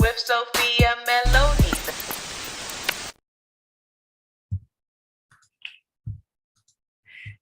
with Sophia Melone.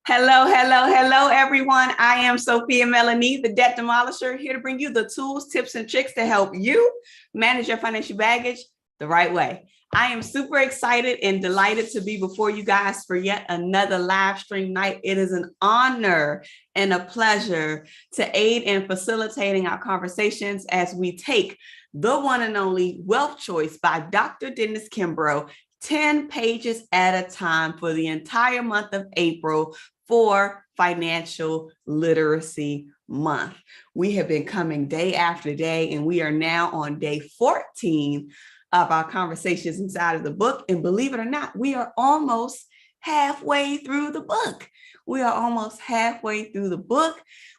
Hello, everyone. I am Sophia Melonē, the Debt Demolisher, here to bring you the tools, tips, and tricks to help you manage your financial baggage the right way. I am super excited and delighted to be before you guys for yet another live stream night. It is an honor and a pleasure to aid in facilitating our conversations as we take the one and only Wealth Choice by Dr. Dennis Kimbrough, 10 pages at a time for the entire month of April for Financial Literacy Month. We have been coming day after day, and we are now on day 14 of our conversations inside of the book. And believe it or not, we are almost halfway through the book.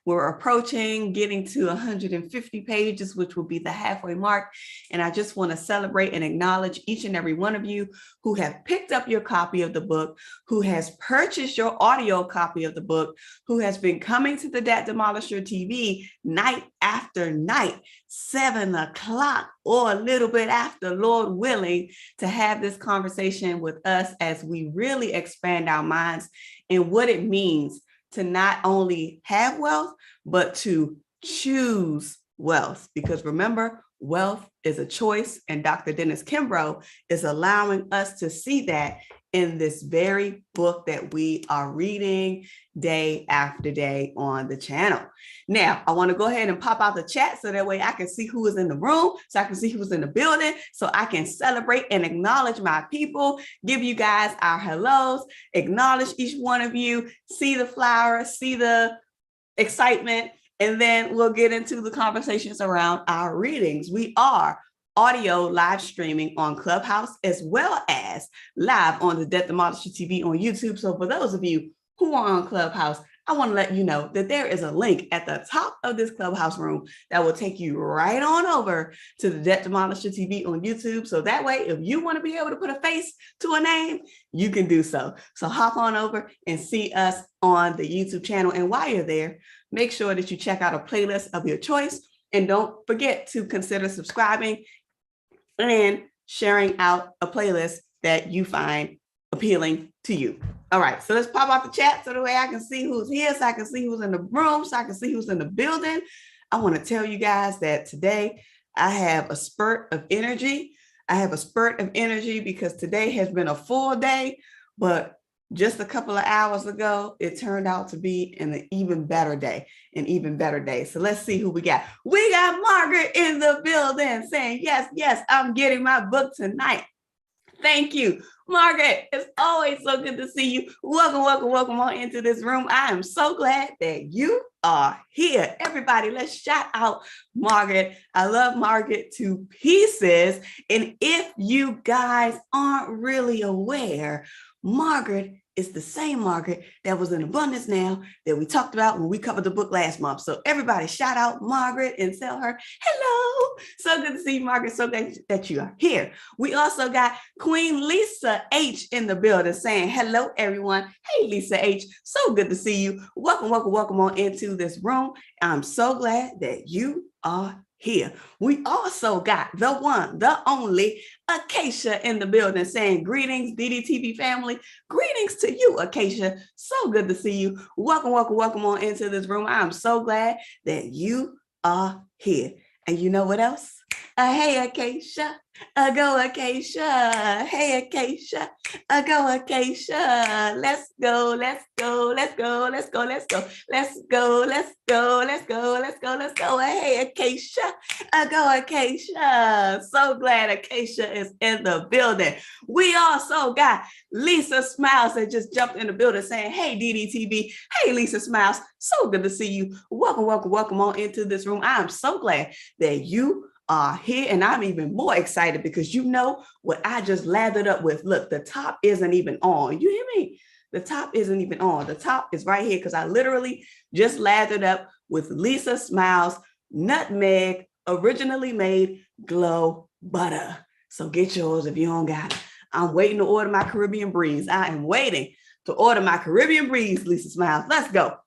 We're approaching getting to 150 pages, which will be the halfway mark. And I just want to celebrate and acknowledge each and every one of you who have picked up your copy of the book, who has purchased your audio copy of the book, who has been coming to the Debt Demolisher TV night after night, 7 o'clock or a little bit after, Lord willing, to have this conversation with us as we really expand our minds in what it means to not only have wealth, but to choose wealth. Because remember, wealth is a choice, and Dr. Dennis Kimbrough is allowing us to see that in this very book that we are reading day after day on the channel. Now, I want to go ahead and pop out the chat so that way I can see who is in the room, so I can see who's in the building, so I can celebrate and acknowledge my people, give you guys our hellos, acknowledge each one of you, see the flowers, see the excitement, and then we'll get into the conversations around our readings. We are audio live streaming on Clubhouse, as well as live on the Debt Demolisher TV on YouTube. So for those of you who are on Clubhouse, I want to let you know that there is a link at the top of this Clubhouse room that will take you right on over to the Debt Demolisher TV on YouTube. So that way, if you want to be able to put a face to a name, you can do so. So hop on over and see us on the YouTube channel. And while you're there, make sure that you check out a playlist of your choice. And don't forget to consider subscribing and sharing out a playlist that you find appealing to you. All right, so let's pop out the chat so the way I can see who's here, so I can see who's in the room, so I can see who's in the building. I want to tell you guys that today I have a spurt of energy. Because today has been a full day, but just a couple of hours ago, it turned out to be an even better day. So let's see who we got. We got Margaret in the building saying, yes, I'm getting my book tonight. Thank you, Margaret. It's always so good to see you. Welcome on into this room. I am so glad that you are here. Everybody, let's shout out Margaret. I love Margaret to pieces. And if you guys aren't really aware, Margaret is the same Margaret that was in Abundance Now that we talked about when we covered the book last month. So everybody shout out Margaret and tell her, hello. So good to see you, Margaret. So glad that you are here. We also got Queen Lisa H in the building saying, hello, everyone. Hey, Lisa H. So good to see you. Welcome on into this room. I'm so glad that you are here. We also got the one, the only Acacia in the building saying, greetings, DDTV family. Greetings to you, Acacia. So good to see you. Welcome on into this room. I'm so glad that you are here. And you know what else? Hey, Acacia. Go, Acacia. Hey, Acacia. Go, Acacia. Let's go. Hey, Acacia. Go, Acacia. So glad Acacia is in the building. We also got Lisa Smiles that just jumped in the building saying, hey, DDTV. Hey, Lisa Smiles. So good to see you. Welcome on into this room. I'm so glad that you are here, and I'm even more excited because you know what I just lathered up with. Look, the top isn't even on. You hear me? The top isn't even on. The top is right here because I literally just lathered up with Lisa Smiles Nutmeg Originally Made Glow Butter. So get yours if you don't got it. I'm waiting to order my Caribbean Breeze. I am waiting to order my Caribbean Breeze, Lisa Smiles. Let's go.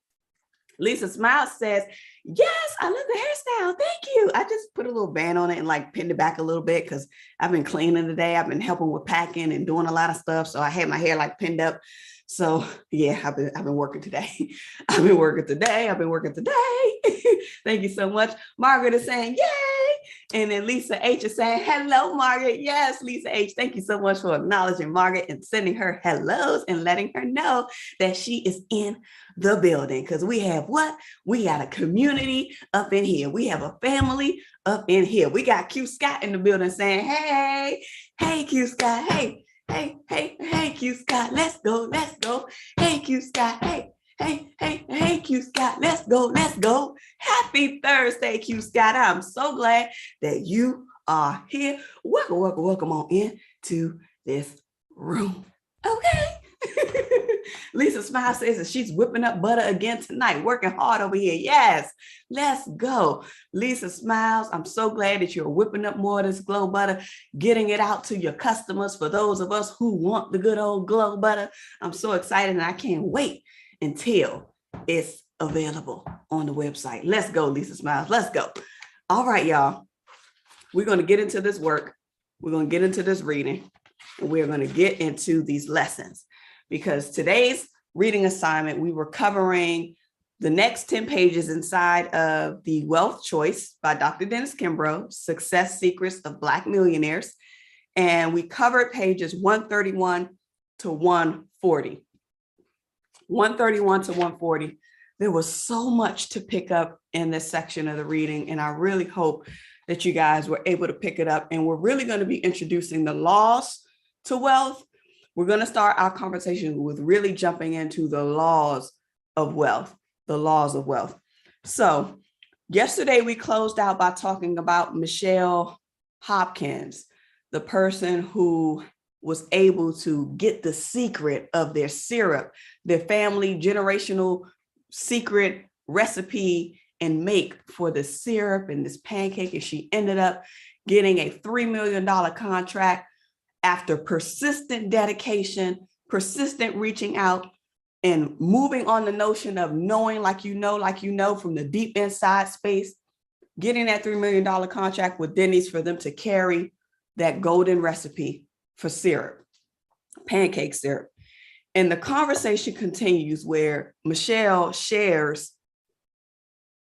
Lisa Smiles says, Yes, I love the hairstyle. Thank you. I just put a little band on it and like pinned it back a little bit because I've been cleaning today. I've been helping with packing and doing a lot of stuff. So I had my hair like pinned up. So yeah, I've been working today. I've been working today. I've been working today. Thank you so much. Margaret is saying, yay. And then Lisa H is saying, hello, Margaret. Yes, Lisa H. Thank you so much for acknowledging Margaret and sending her hellos and letting her know that she is in the building. Because we have what? We got a community up in here. We have a family up in here. We got Q Scott in the building saying, hey, hey, Q Scott, hey. Hey, Q Scott, let's go. Hey, Q Scott, hey, Q Scott, let's go. Happy Thursday, Q Scott. I'm so glad that you are here. Welcome on in to this room. Okay. Lisa Smile says that she's whipping up butter again tonight, working hard over here. Yes, let's go. Lisa Smiles, I'm so glad that you're whipping up more of this glow butter, getting it out to your customers for those of us who want the good old glow butter. I'm so excited and I can't wait until it's available on the website. Let's go, Lisa Smiles. Let's go. All right, y'all. We're going to get into this work. We're going to get into this reading, and we're going to get into these lessons. Because today's reading assignment, we were covering the next 10 pages inside of The Wealth Choice by Dr. Dennis Kimbrough, Success Secrets of Black Millionaires. And we covered pages 131 to 140. 131 to 140. There was so much to pick up in this section of the reading, and I really hope that you guys were able to pick it up. And we're really going to be introducing the laws to wealth. We're going to start our conversation with really jumping into the laws of wealth, the laws of wealth. So yesterday we closed out by talking about Michelle Hopkins, the person who was able to get the secret of their syrup, their family generational secret recipe, and make for the syrup and this pancake. And she ended up getting a $3 million contract after persistent dedication, persistent reaching out, and moving on the notion of knowing like you know from the deep inside space, getting that $3 million contract with Denny's for them to carry that golden recipe for syrup, pancake syrup. And the conversation continues where Michelle shares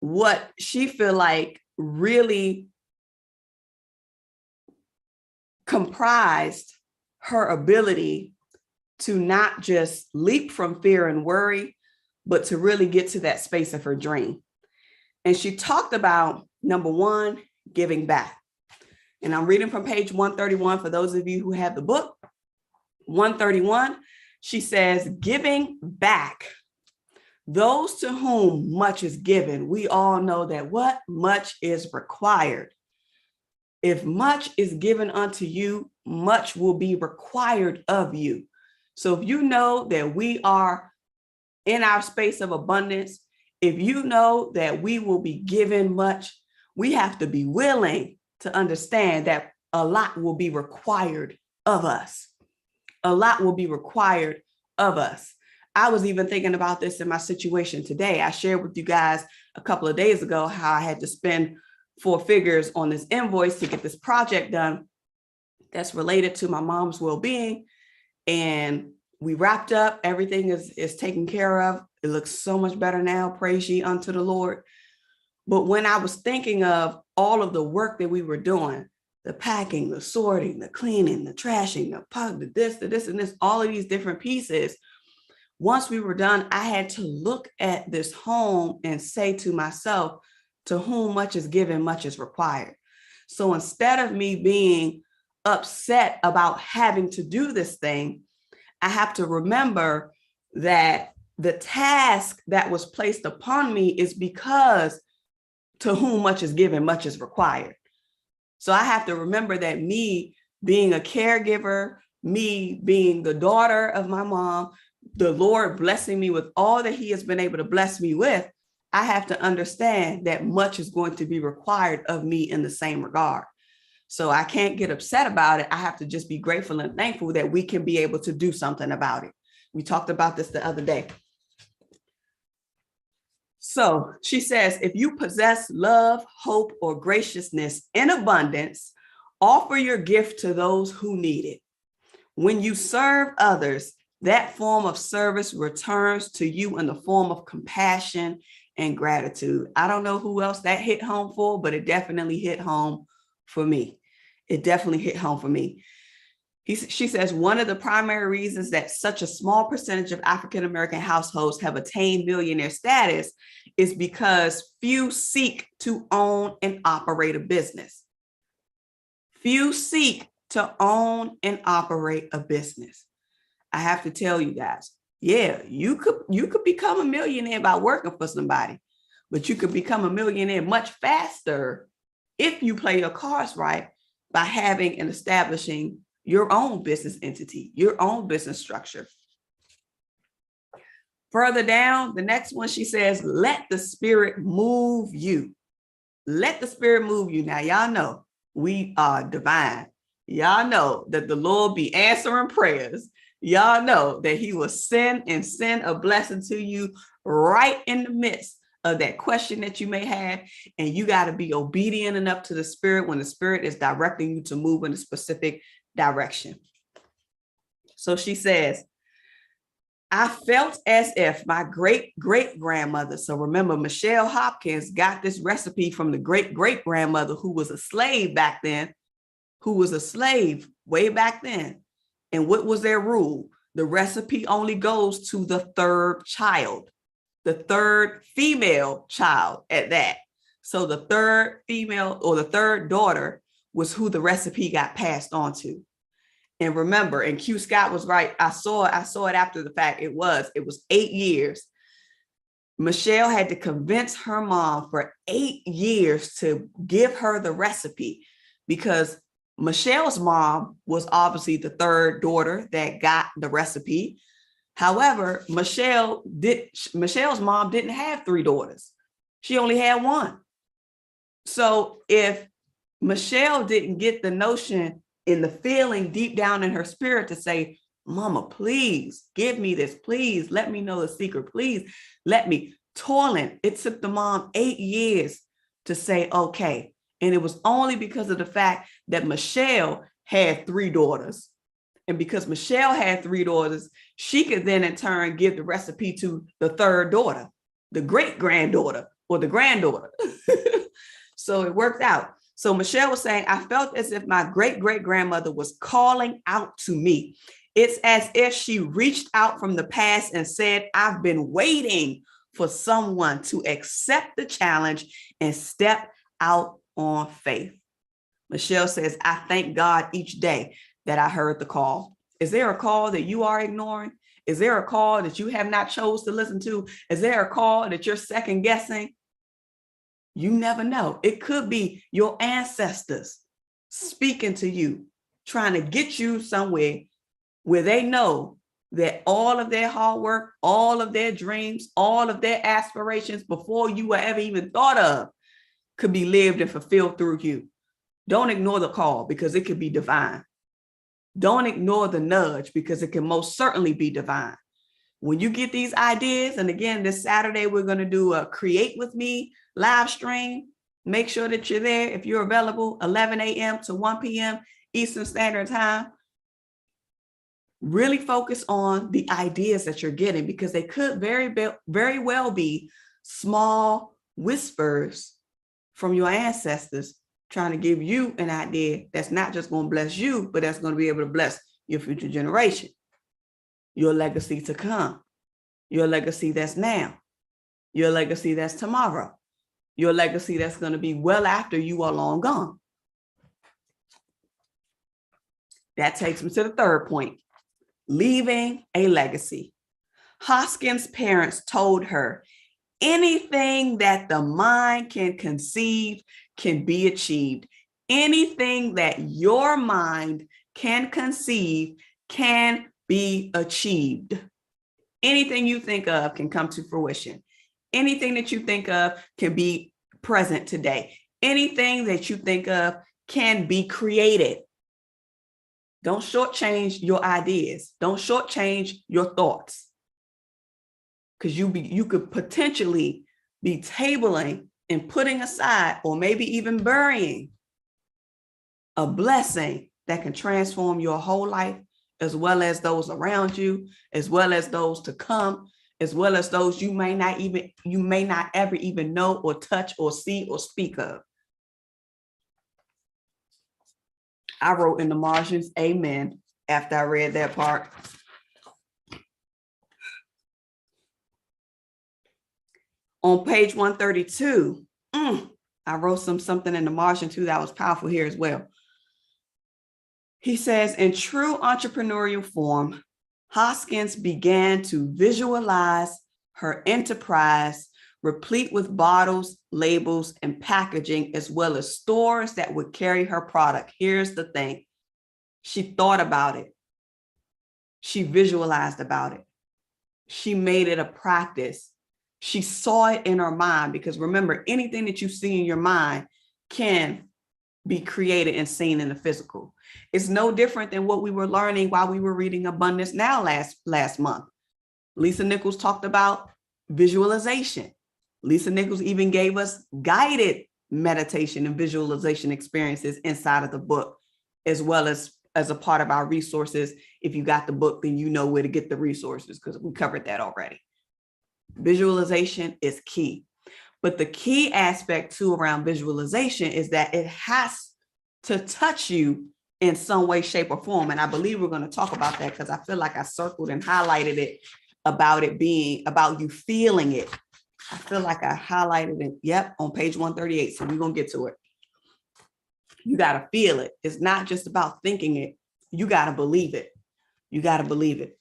what she feel like really comprised her ability to not just leap from fear and worry, but to really get to that space of her dream. And she talked about, number one, giving back. And I'm reading from page 131 for those of you who have the book. 131, she says, giving back. Those to whom much is given, we all know that what much is required. If much is given unto you, much will be required of you. So if you know that we are in our space of abundance, if you know that we will be given much, we have to be willing to understand that a lot will be required of us. A lot will be required of us. I was even thinking about this in my situation today. I shared with you guys a couple of days ago how I had to spend 4 figures on this invoice to get this project done that's related to my mom's well-being. And we wrapped up, everything is taken care of. It looks so much better now, praise ye unto the Lord. But when I was thinking of all of the work that we were doing, the packing, the sorting, the cleaning, the trashing, the this, and this, all of these different pieces, once we were done, I had to look at this home and say to myself, to whom much is given, much is required. So instead of me being upset about having to do this thing, I have to remember that the task that was placed upon me is because to whom much is given, much is required. So I have to remember that me being a caregiver, me being the daughter of my mom, the Lord blessing me with all that he has been able to bless me with, I have to understand that much is going to be required of me in the same regard. So I can't get upset about it. I have to just be grateful and thankful that we can be able to do something about it. We talked about this the other day. So she says, if you possess love, hope, or graciousness in abundance, offer your gift to those who need it. When you serve others, that form of service returns to you in the form of compassion and gratitude. I don't know who else that hit home for, but it definitely hit home for me. It definitely hit home for me. She says, one of the primary reasons that such a small percentage of African-American households have attained millionaire status is because few seek to own and operate a business. Few seek to own and operate a business. I have to tell you guys, yeah, you could become a millionaire by working for somebody, but you could become a millionaire much faster if you play your cards right by having and establishing your own business entity, your own business structure. Further down, the next one, she says, let the spirit move you. Let the spirit move you. Now, y'all know we are divine. Y'all know that the Lord be answering prayers. Y'all know that he will send a blessing to you right in the midst of that question that you may have. And you got to be obedient enough to the spirit when the spirit is directing you to move in a specific direction. So she says, I felt as if my great-great-grandmother, so remember, Michelle Hopkins got this recipe from the great-great-grandmother who was a slave back then, who was a slave way back then. And what was their rule? The recipe only goes to the third child, the third female child at that. So the third female or the third daughter was who the recipe got passed on to. And remember, and Q Scott was right. I saw it after the fact. It was 8 years. Michelle had to convince her mom for 8 years to give her the recipe because Michelle's mom was obviously the third daughter that got the recipe. However, Michelle's mom didn't have 3 daughters. She only had 1. So if Michelle didn't get the notion in the feeling deep down in her spirit to say, Mama, please give me this. Please let me know the secret. Please let me. Toiling. It took the mom 8 years to say, okay. And it was only because of the fact that Michelle had 3 daughters. And because Michelle had 3 daughters, she could then in turn give the recipe to the third daughter, the great granddaughter or the granddaughter. So it worked out. So Michelle was saying, I felt as if my great-great-grandmother was calling out to me. It's as if she reached out from the past and said, I've been waiting for someone to accept the challenge and step out on faith. Michelle says, I thank God each day that I heard the call. Is there a call that you are ignoring? Is there a call that you have not chose to listen to? Is there a call that you're second guessing? You never know. It could be your ancestors speaking to you, trying to get you somewhere where they know that all of their hard work, all of their dreams, all of their aspirations before you were ever even thought of could be lived and fulfilled through you. Don't ignore the call because it could be divine. Don't ignore the nudge because it can most certainly be divine. When you get these ideas, and again, this Saturday, we're going to do a Create With Me live stream. Make sure that you're there if you're available, 11 a.m. to 1 p.m. Eastern Standard Time. Really focus on the ideas that you're getting because they could very well be small whispers from your ancestors trying to give you an idea that's not just going to bless you, but that's going to be able to bless your future generation. Your legacy to come, your legacy that's now, your legacy that's tomorrow, your legacy that's going to be well after you are long gone. That takes me to the third point, leaving a legacy. Hoskins' parents told her, anything that the mind can conceive can be achieved. Anything that your mind can conceive can be achieved. Anything you think of can come to fruition. Anything that you think of can be present today. Anything that you think of can be created. Don't shortchange your ideas. Don't shortchange your thoughts. Because you could potentially be tabling and putting aside, or maybe even burying, a blessing that can transform your whole life, as well as those around you, as well as those to come, as well as those you may not ever even know or touch or see or speak of. I wrote in the margins, amen, after I read that part. On page 132, I wrote something in the margin too that was powerful here as well. He says, in true entrepreneurial form, Hoskins began to visualize her enterprise replete with bottles, labels, and packaging, as well as stores that would carry her product. Here's the thing. She thought about it. She visualized about it. She made it a practice. She saw it in her mind, because remember, anything that you see in your mind can be created and seen in the physical. It's no different than what we were learning while we were reading Abundance Now last month. Lisa Nichols talked about visualization. Lisa Nichols even gave us guided meditation and visualization experiences inside of the book, as well as a part of our resources. If you got the book, then you know where to get the resources, because we covered that already. Visualization is key. But the key aspect too around visualization is that it has to touch you in some way, shape, or form. And I believe we're going to talk about that, because I feel like I circled and highlighted it about it being about you feeling it. I feel like I highlighted it. Yep, on page 138. So we're going to get to it. You got to feel it. It's not just about thinking it. You got to believe it. You got to believe it.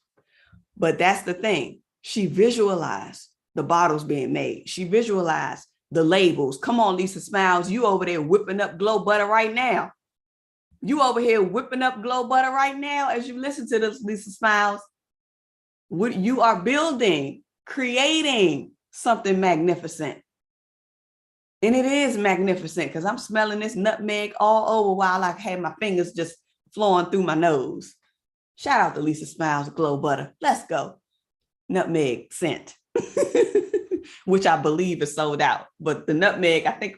But that's the thing. She visualized the bottles being made. She visualized the labels. Come on, Lisa Smiles. You over there whipping up Glow Butter right now. You over here whipping up Glow Butter right now as you listen to this, Lisa Smiles. What you are building, creating something magnificent. And it is magnificent, because I'm smelling this nutmeg all over while I had my fingers just flowing through my nose. Shout out to Lisa Smiles Glow Butter. Let's go. Nutmeg scent, which I believe is sold out. But the nutmeg, I think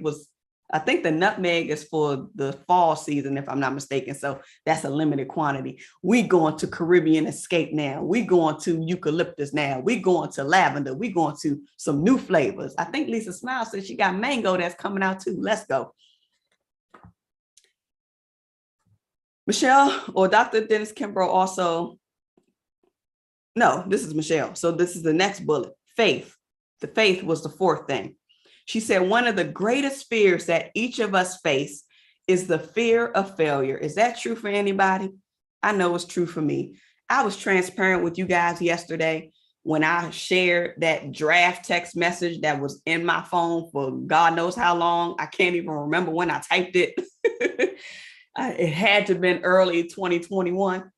the nutmeg is for the fall season, if I'm not mistaken. So that's a limited quantity. We going to Caribbean Escape now. We going to eucalyptus now. We going to lavender. We going to some new flavors. I think Lisa Smiles said she got mango that's coming out too. Let's go. Michelle or Dr. Dennis Kimbrough also. No, this is Michelle. So this is the next bullet. Faith. The faith was the fourth thing. She said, one of the greatest fears that each of us face is the fear of failure. Is that true for anybody? I know it's true for me. I was transparent with you guys yesterday when I shared that draft text message that was in my phone for God knows how long. I can't even remember when I typed it. It had to have been early 2021,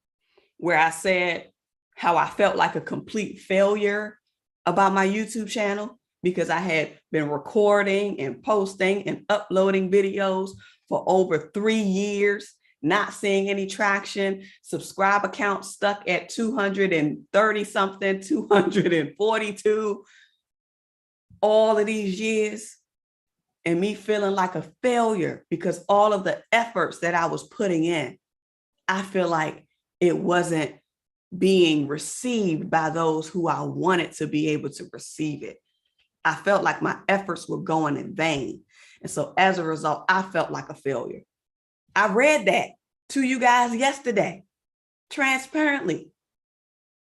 where I said how I felt like a complete failure about my YouTube channel, because I had been recording and posting and uploading videos for over 3 years, not seeing any traction. Subscriber count stuck at 230 something, 242, all of these years. And me feeling like a failure because all of the efforts that I was putting in, I feel like it wasn't being received by those who I wanted to be able to receive it. I felt like my efforts were going in vain. And so as a result, I felt like a failure. I read that to you guys yesterday, transparently.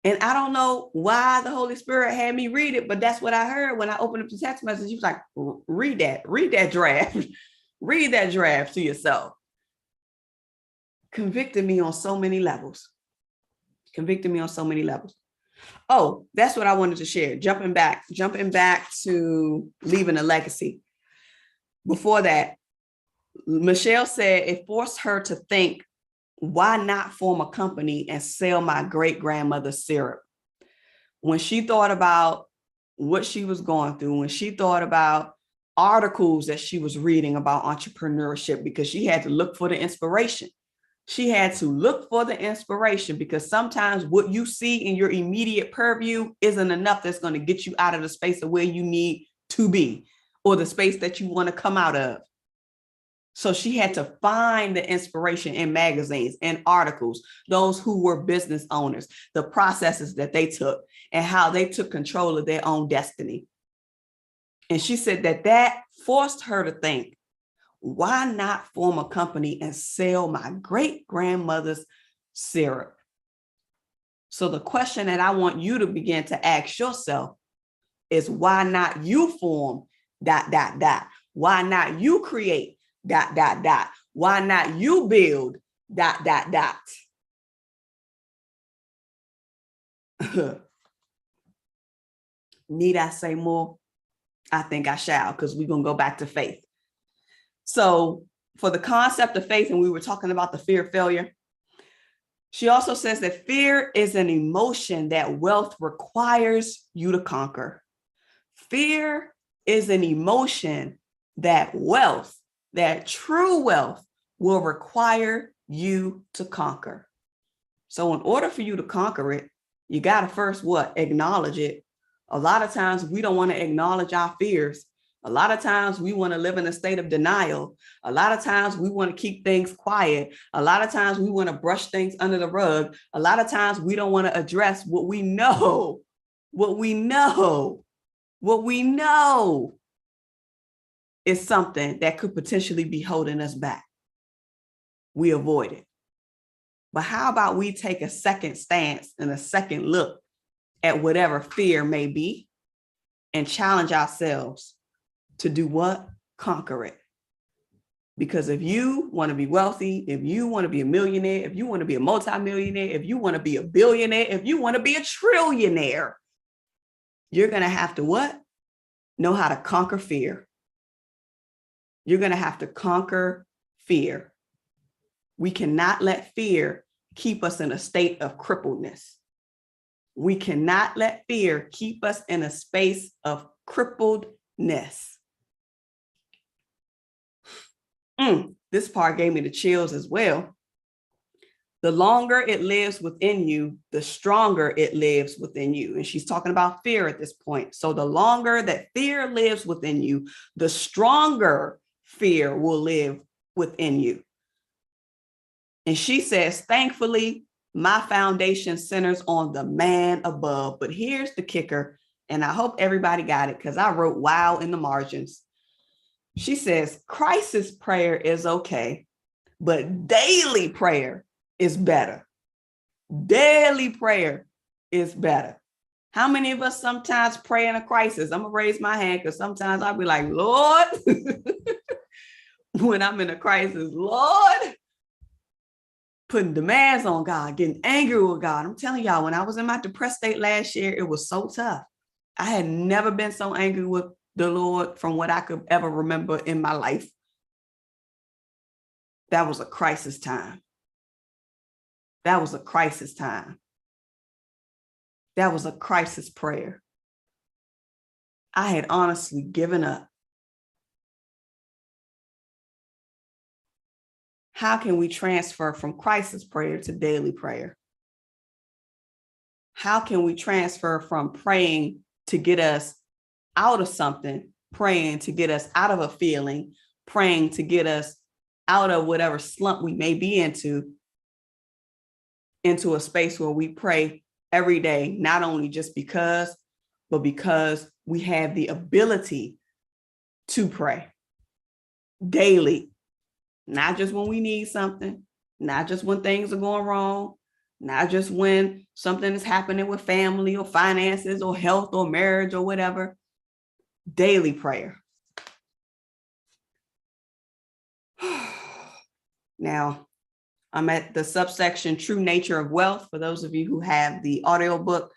And I don't know why the Holy Spirit had me read it, but that's what I heard when I opened up the text message. He was like, read that draft, read that draft to yourself. Convicted me on so many levels. Oh, that's what I wanted to share. Jumping back to leaving a legacy. Before that, Michelle said it forced her to think, why not form a company and sell my great-grandmother's syrup? When she thought about what she was going through, when she thought about articles that she was reading about entrepreneurship, because she had to look for the inspiration. She had to look for the inspiration, because sometimes what you see in your immediate purview isn't enough that's going to get you out of the space of where you need to be, or the space that you want to come out of. So she had to find the inspiration in magazines and articles, those who were business owners, the processes that they took and how they took control of their own destiny. And she said that forced her to think, why not form a company and sell my great grandmother's syrup? So the question that I want you to begin to ask yourself is, why not you form ... Why not you create ... Why not you build ... Need I say more? I think I shall, because we're going to go back to faith. So for the concept of faith, and we were talking about the fear of failure, she also says that fear is an emotion that wealth requires you to conquer. Fear is an emotion that wealth, that true wealth, will require you to conquer. So in order for you to conquer it, you got to first what? Acknowledge it. A lot of times we don't want to acknowledge our fears. A lot of times we want to live in a state of denial. A lot of times we want to keep things quiet. A lot of times we want to brush things under the rug. A lot of times we don't want to address what we know is something that could potentially be holding us back. We avoid it. But how about we take a second stance and a second look at whatever fear may be and challenge ourselves to do what? Conquer it. Because if you want to be wealthy, if you want to be a millionaire, if you want to be a multimillionaire, if you want to be a billionaire, if you want to be a trillionaire, you're going to have to what? Know how to conquer fear. You're going to have to conquer fear. We cannot let fear keep us in a state of crippledness. We cannot let fear keep us in a space of crippledness. This part gave me the chills as well. The longer it lives within you, the stronger it lives within you. And she's talking about fear at this point. So the longer that fear lives within you, the stronger fear will live within you. And she says, thankfully, my foundation centers on the man above. But here's the kicker, and I hope everybody got it because I wrote wow in the margins. She says, crisis prayer is okay, but daily prayer is better. Daily prayer is better. How many of us sometimes pray in a crisis? I'm going to raise my hand because sometimes I'll be like, Lord, when I'm in a crisis, Lord, putting demands on God, getting angry with God. I'm telling y'all, when I was in my depressed state last year, it was so tough. I had never been so angry with the Lord from what I could ever remember in my life. That was a crisis time. That was a crisis time. That was a crisis prayer. I had honestly given up. How can we transfer from crisis prayer to daily prayer? How can we transfer from praying to get us out of something, praying to get us out of a feeling, praying to get us out of whatever slump we may be into a space where we pray every day, not only just because, but because we have the ability to pray daily, not just when we need something, not just when things are going wrong, not just when something is happening with family or finances or health or marriage or whatever. Daily prayer. Now, I'm at the subsection True Nature of Wealth. For those of you who have the audiobook,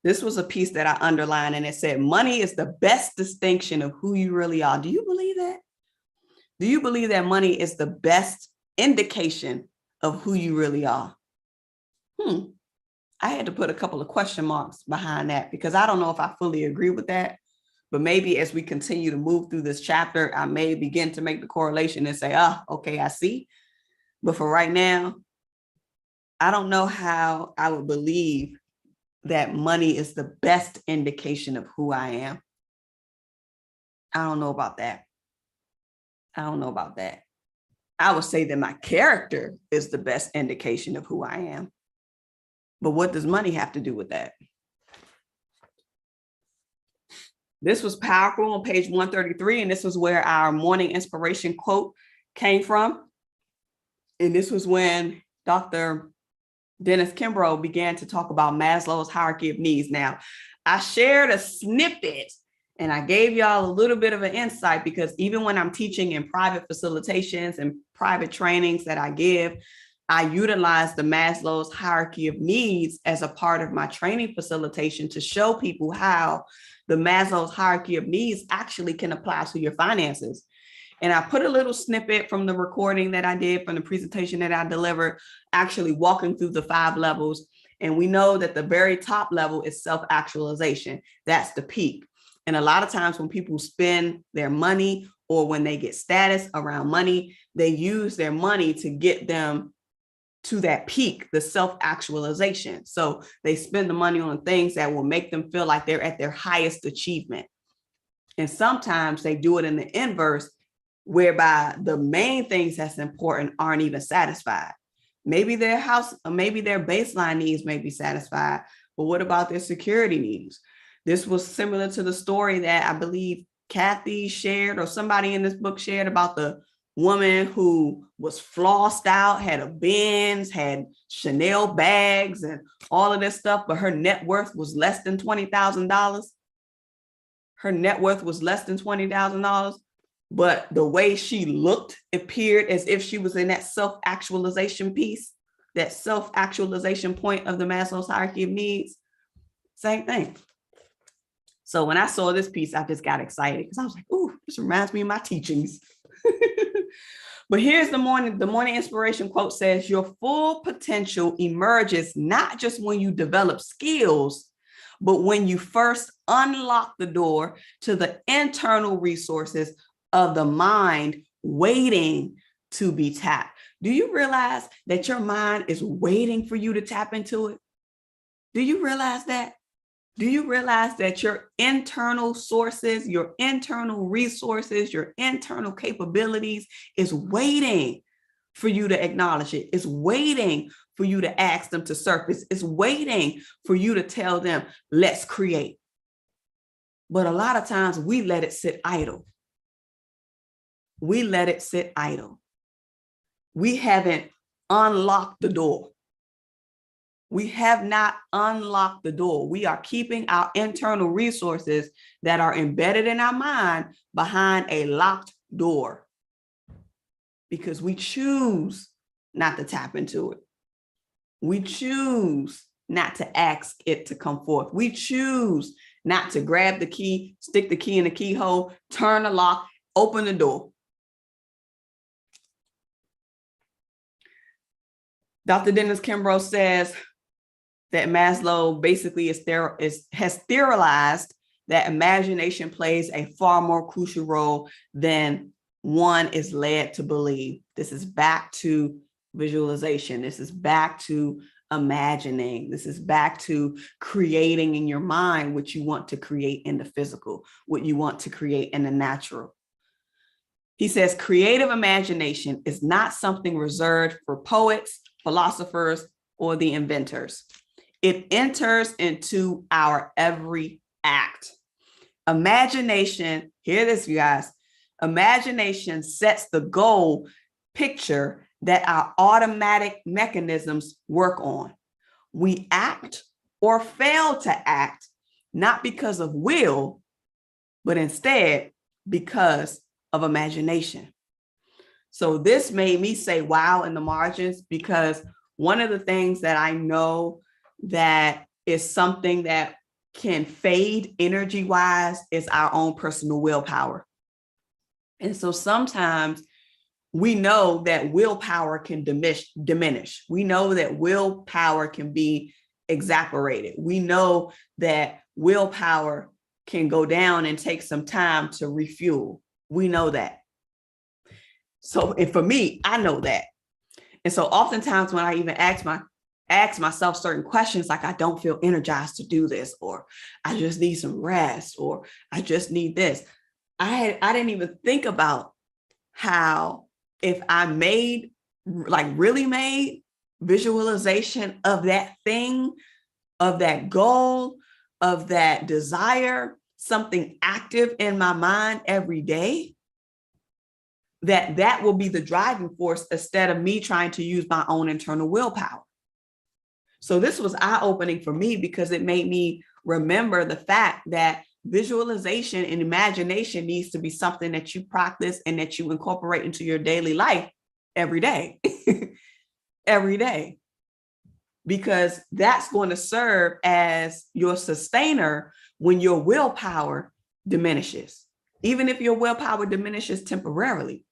this was a piece that I underlined, and it said, money is the best distinction of who you really are. Do you believe that? Do you believe that money is the best indication of who you really are? I had to put a couple of question marks behind that because I don't know if I fully agree with that. But maybe as we continue to move through this chapter, I may begin to make the correlation and say, okay, I see. But for right now, I don't know how I would believe that money is the best indication of who I am. I don't know about that. I don't know about that. I would say that my character is the best indication of who I am. But what does money have to do with that? This was powerful on page 133, and this was where our morning inspiration quote came from. And this was when Dr. Dennis Kimbrough began to talk about Maslow's hierarchy of needs. Now, I shared a snippet and I gave y'all a little bit of an insight, because even when I'm teaching in private facilitations and private trainings that I give, I utilize the Maslow's hierarchy of needs as a part of my training facilitation to show people how the Maslow's hierarchy of needs actually can apply to your finances. And I put a little snippet from the recording that I did, from the presentation that I delivered, actually walking through the 5 levels. And we know that the very top level is self-actualization. That's the peak. And a lot of times when people spend their money, or when they get status around money, they use their money to get them to that peak, the self-actualization. So they spend the money on things that will make them feel like they're at their highest achievement. And sometimes they do it in the inverse, whereby the main things that's important aren't even satisfied. Maybe their house, or maybe their baseline needs may be satisfied, but what about their security needs? This was similar to the story that I believe Kathy shared, or somebody in this book shared, about the woman who was flossed out, had a Benz, had Chanel bags and all of this stuff, but her net worth was less than $20,000. Her net worth was less than $20,000. But the way she looked appeared as if she was in that self-actualization piece, that self-actualization point of the Maslow's hierarchy of needs. Same thing. So when I saw this piece, I just got excited, because I was like, ooh, this reminds me of my teachings. But here's the morning inspiration quote says, your full potential emerges not just when you develop skills, but when you first unlock the door to the internal resources of the mind waiting to be tapped. Do you realize that your mind is waiting for you to tap into it? Do you realize that? Do you realize that your internal sources, your internal resources, your internal capabilities is waiting for you to acknowledge it? It's waiting for you to ask them to surface. It's waiting for you to tell them, let's create. But a lot of times we let it sit idle. We let it sit idle. We haven't unlocked the door. We have not unlocked the door. We are keeping our internal resources that are embedded in our mind behind a locked door, because we choose not to tap into it. We choose not to ask it to come forth. We choose not to grab the key, stick the key in the keyhole, turn the lock, open the door. Dr. Dennis Kimbrough says that Maslow basically has theorized that imagination plays a far more crucial role than one is led to believe. This is back to visualization. This is back to imagining. This is back to creating in your mind what you want to create in the physical, what you want to create in the natural. He says creative imagination is not something reserved for poets, philosophers, or the inventors. It enters into our every act. Imagination, hear this, you guys. Imagination sets the goal picture that our automatic mechanisms work on. We act or fail to act, not because of will, but instead because of imagination. So this made me say wow in the margins, because one of the things that I know that is something that can fade energy-wise is our own personal willpower. And so sometimes we know that willpower can diminish. We know that willpower can be evaporated. We know that willpower can go down and take some time to refuel. We know that. So, and for me, I know that. And so oftentimes when I even ask myself certain questions, like I don't feel energized to do this, or I just need some rest, or I just need this, I didn't even think about how if I made, like really made visualization of that thing, of that goal, of that desire, something active in my mind every day, that will be the driving force instead of me trying to use my own internal willpower. So this was eye-opening for me because it made me remember the fact that visualization and imagination needs to be something that you practice and that you incorporate into your daily life every day, every day, because that's going to serve as your sustainer when your willpower diminishes. Even if your willpower diminishes temporarily,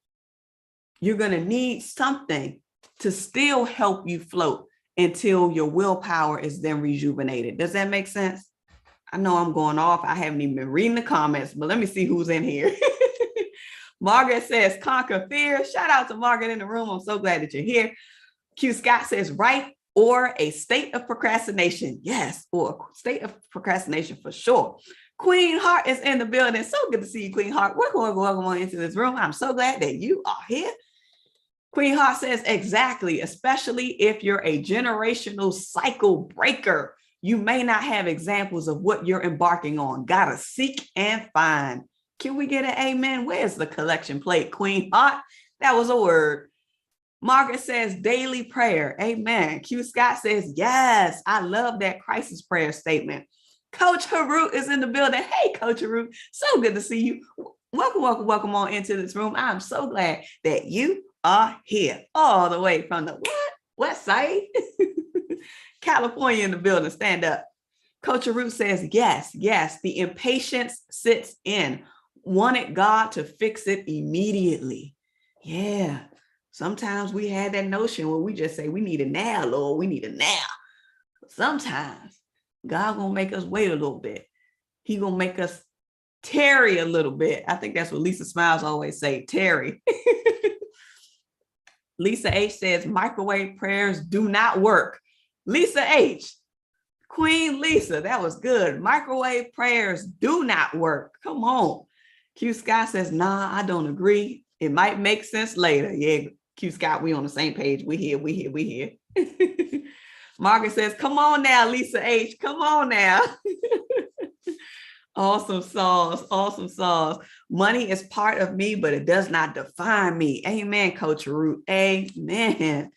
you're going to need something to still help you float until your willpower is then rejuvenated. Does that make sense? I know I'm going off. I haven't even been reading the comments, but let me see who's in here. Margaret says, conquer fear. Shout out to Margaret in the room. I'm so glad that you're here. Q Scott says, right, or a state of procrastination. Yes, or a state of procrastination for sure. Queen Heart is in the building. So good to see you, Queen Heart. Welcome on into this room. I'm so glad that you are here. Queen Heart says, exactly, especially if you're a generational cycle breaker. You may not have examples of what you're embarking on. Gotta seek and find. Can we get an amen? Where's the collection plate, Queen Heart? That was a word. Margaret says daily prayer. Amen. Q Scott says, yes, I love that crisis prayer statement. Coach Harut is in the building. Hey, Coach Harut, so good to see you. Welcome on into this room. I'm so glad that you are here all the way from the West Side, California in the building. Stand up. Coach Harut says, yes, the impatience sits in. Wanted God to fix it immediately. Yeah. Sometimes we had that notion where we just say, we need it now, Lord, we need it now. But sometimes God gonna make us wait a little bit. He gonna make us tarry a little bit. I think that's what Lisa Smiles always say, tarry. Lisa H says, microwave prayers do not work. Lisa H, Queen Lisa, that was good. Microwave prayers do not work. Come on. Q Scott says, nah, I don't agree. It might make sense later. Yeah, Q Scott, we on the same page. We here. Margaret says, come on now, Lisa H. Come on now. Awesome sauce. Money is part of me, but it does not define me. Amen, Coach Root. Amen.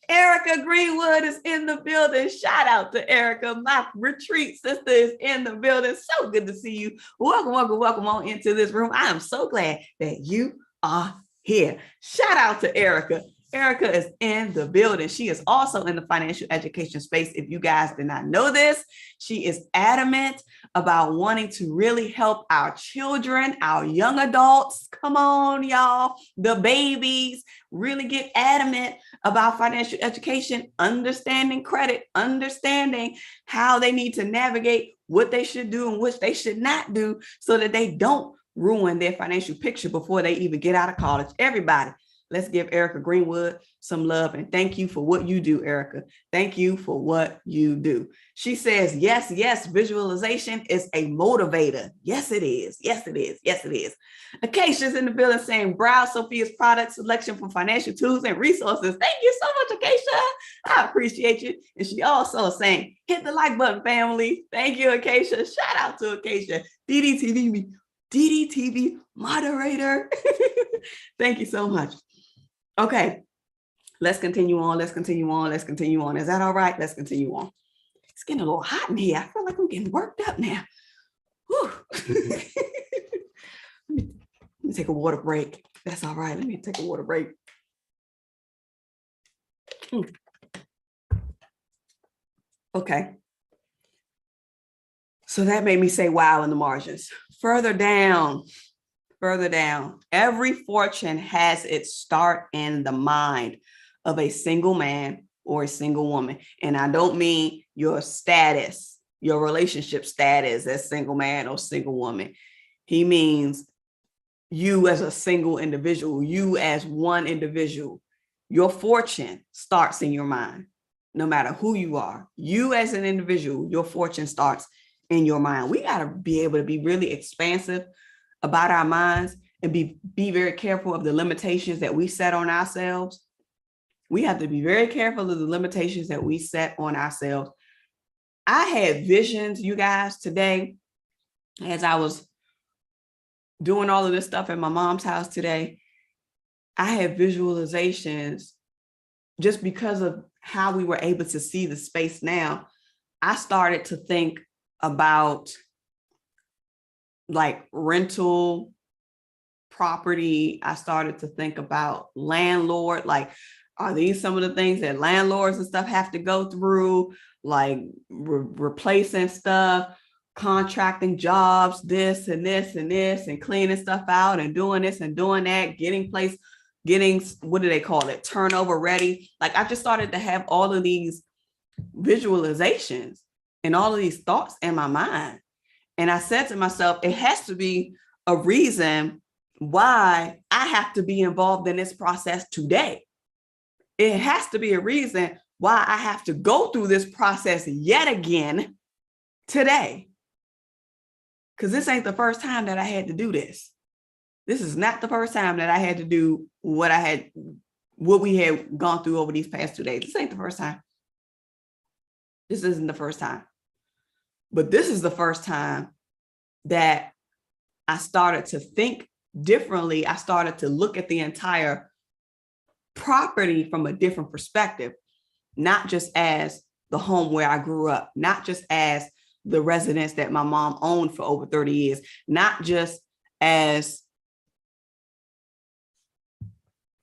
Erica Greenwood is in the building. Shout out to Erica. My retreat sister is in the building. So good to see you. Welcome on into this room. I am so glad that you are here. Shout out to Erica. Erica is in the building. She is also in the financial education space. If you guys did not know this, she is adamant about wanting to really help our children, our young adults. Come on, y'all, the babies, really get adamant about financial education, understanding credit, understanding how they need to navigate what they should do and what they should not do so that they don't ruin their financial picture before they even get out of college. Everybody, let's give Erica Greenwood some love and thank you for what you do, Erica. Thank you for what you do. She says, yes, visualization is a motivator. Yes, it is. Acacia's in the building saying, browse Sophia's product selection for financial tools and resources. Thank you so much, Acacia. I appreciate you. And she also saying, hit the like button, family. Thank you, Acacia. Shout out to Acacia. DDTV moderator. Thank you so much. Okay, let's continue on. Is that all right? Let's continue on. It's getting a little hot in here. I feel like I'm getting worked up now. Let me take a water break. That's all right. Let me take a water break. Okay. So that made me say wow in the margins. Further down, every fortune has its start in the mind of a single man or a single woman. And I don't mean your status, your relationship status as single man or single woman. He means you as a single individual, you as one individual. Your fortune starts in your mind, no matter who you are. You as an individual, your fortune starts in your mind. We got to be able to be really expansive about our minds and be very careful of the limitations that we set on ourselves. We have to be very careful of the limitations that we set on ourselves. I had visions, you guys, today, as I was doing all of this stuff at my mom's house today. I had visualizations just because of how we were able to see the space now. I started to think about like rental property. I started to think about landlord, like, are these some of the things that landlords and stuff have to go through, like replacing stuff, contracting jobs, this and this and this, and cleaning stuff out and doing this and doing that, getting, what do they call it? Turnover ready. Like, I just started to have all of these visualizations and all of these thoughts in my mind. And I said to myself, it has to be a reason why I have to be involved in this process today. It has to be a reason why I have to go through this process yet again today. Because this ain't the first time that I had to do this. This is not the first time that I had to do what we had gone through over these past 2 days. This ain't the first time. This isn't the first time. But this is the first time that I started to think differently. I started to look at the entire property from a different perspective, not just as the home where I grew up, not just as the residence that my mom owned for over 30 years, not just as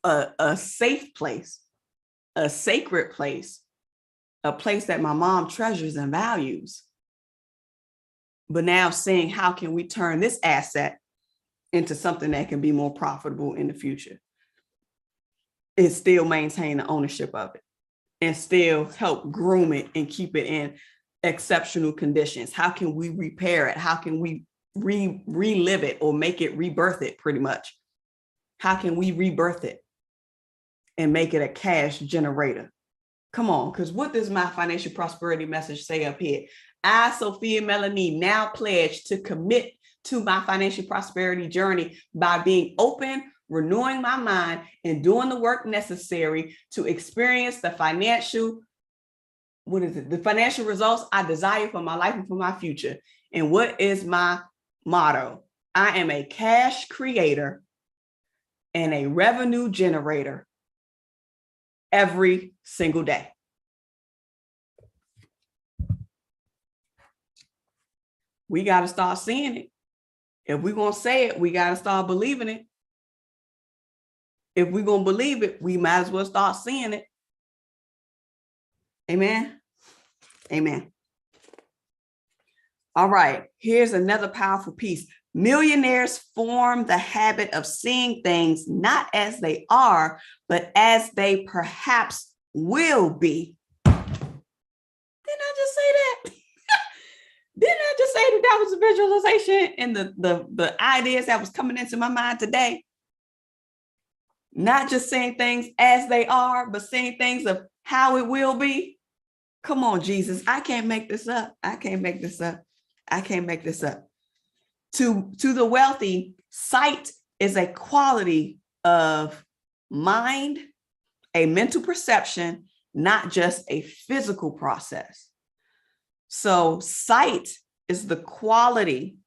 a safe place, a sacred place, a place that my mom treasures and values. But now seeing how can we turn this asset into something that can be more profitable in the future and still maintain the ownership of it and still help groom it and keep it in exceptional conditions. How can we repair it? How can we relive it or make it rebirth it pretty much? How can we rebirth it and make it a cash generator? Come on, because what does my financial prosperity message say up here? I, Sophia Melonē, now pledge to commit to my financial prosperity journey by being open, renewing my mind, and doing the work necessary to experience the financial results I desire for my life and for my future. And what is my motto? I am a cash creator and a revenue generator every single day. We got to start seeing it. If we're going to say it, we got to start believing it. If we're going to believe it, we might as well start seeing it. Amen. Amen. All right. Here's another powerful piece. Millionaires form the habit of seeing things not as they are, but as they perhaps will be. Didn't I just say that? Didn't I just say that that was a visualization and the ideas that was coming into my mind today? Not just saying things as they are, but saying things of how it will be. Come on, Jesus. I can't make this up. I can't make this up. I can't make this up. To the wealthy, sight is a quality of mind, a mental perception, not just a physical process. So sight is the quality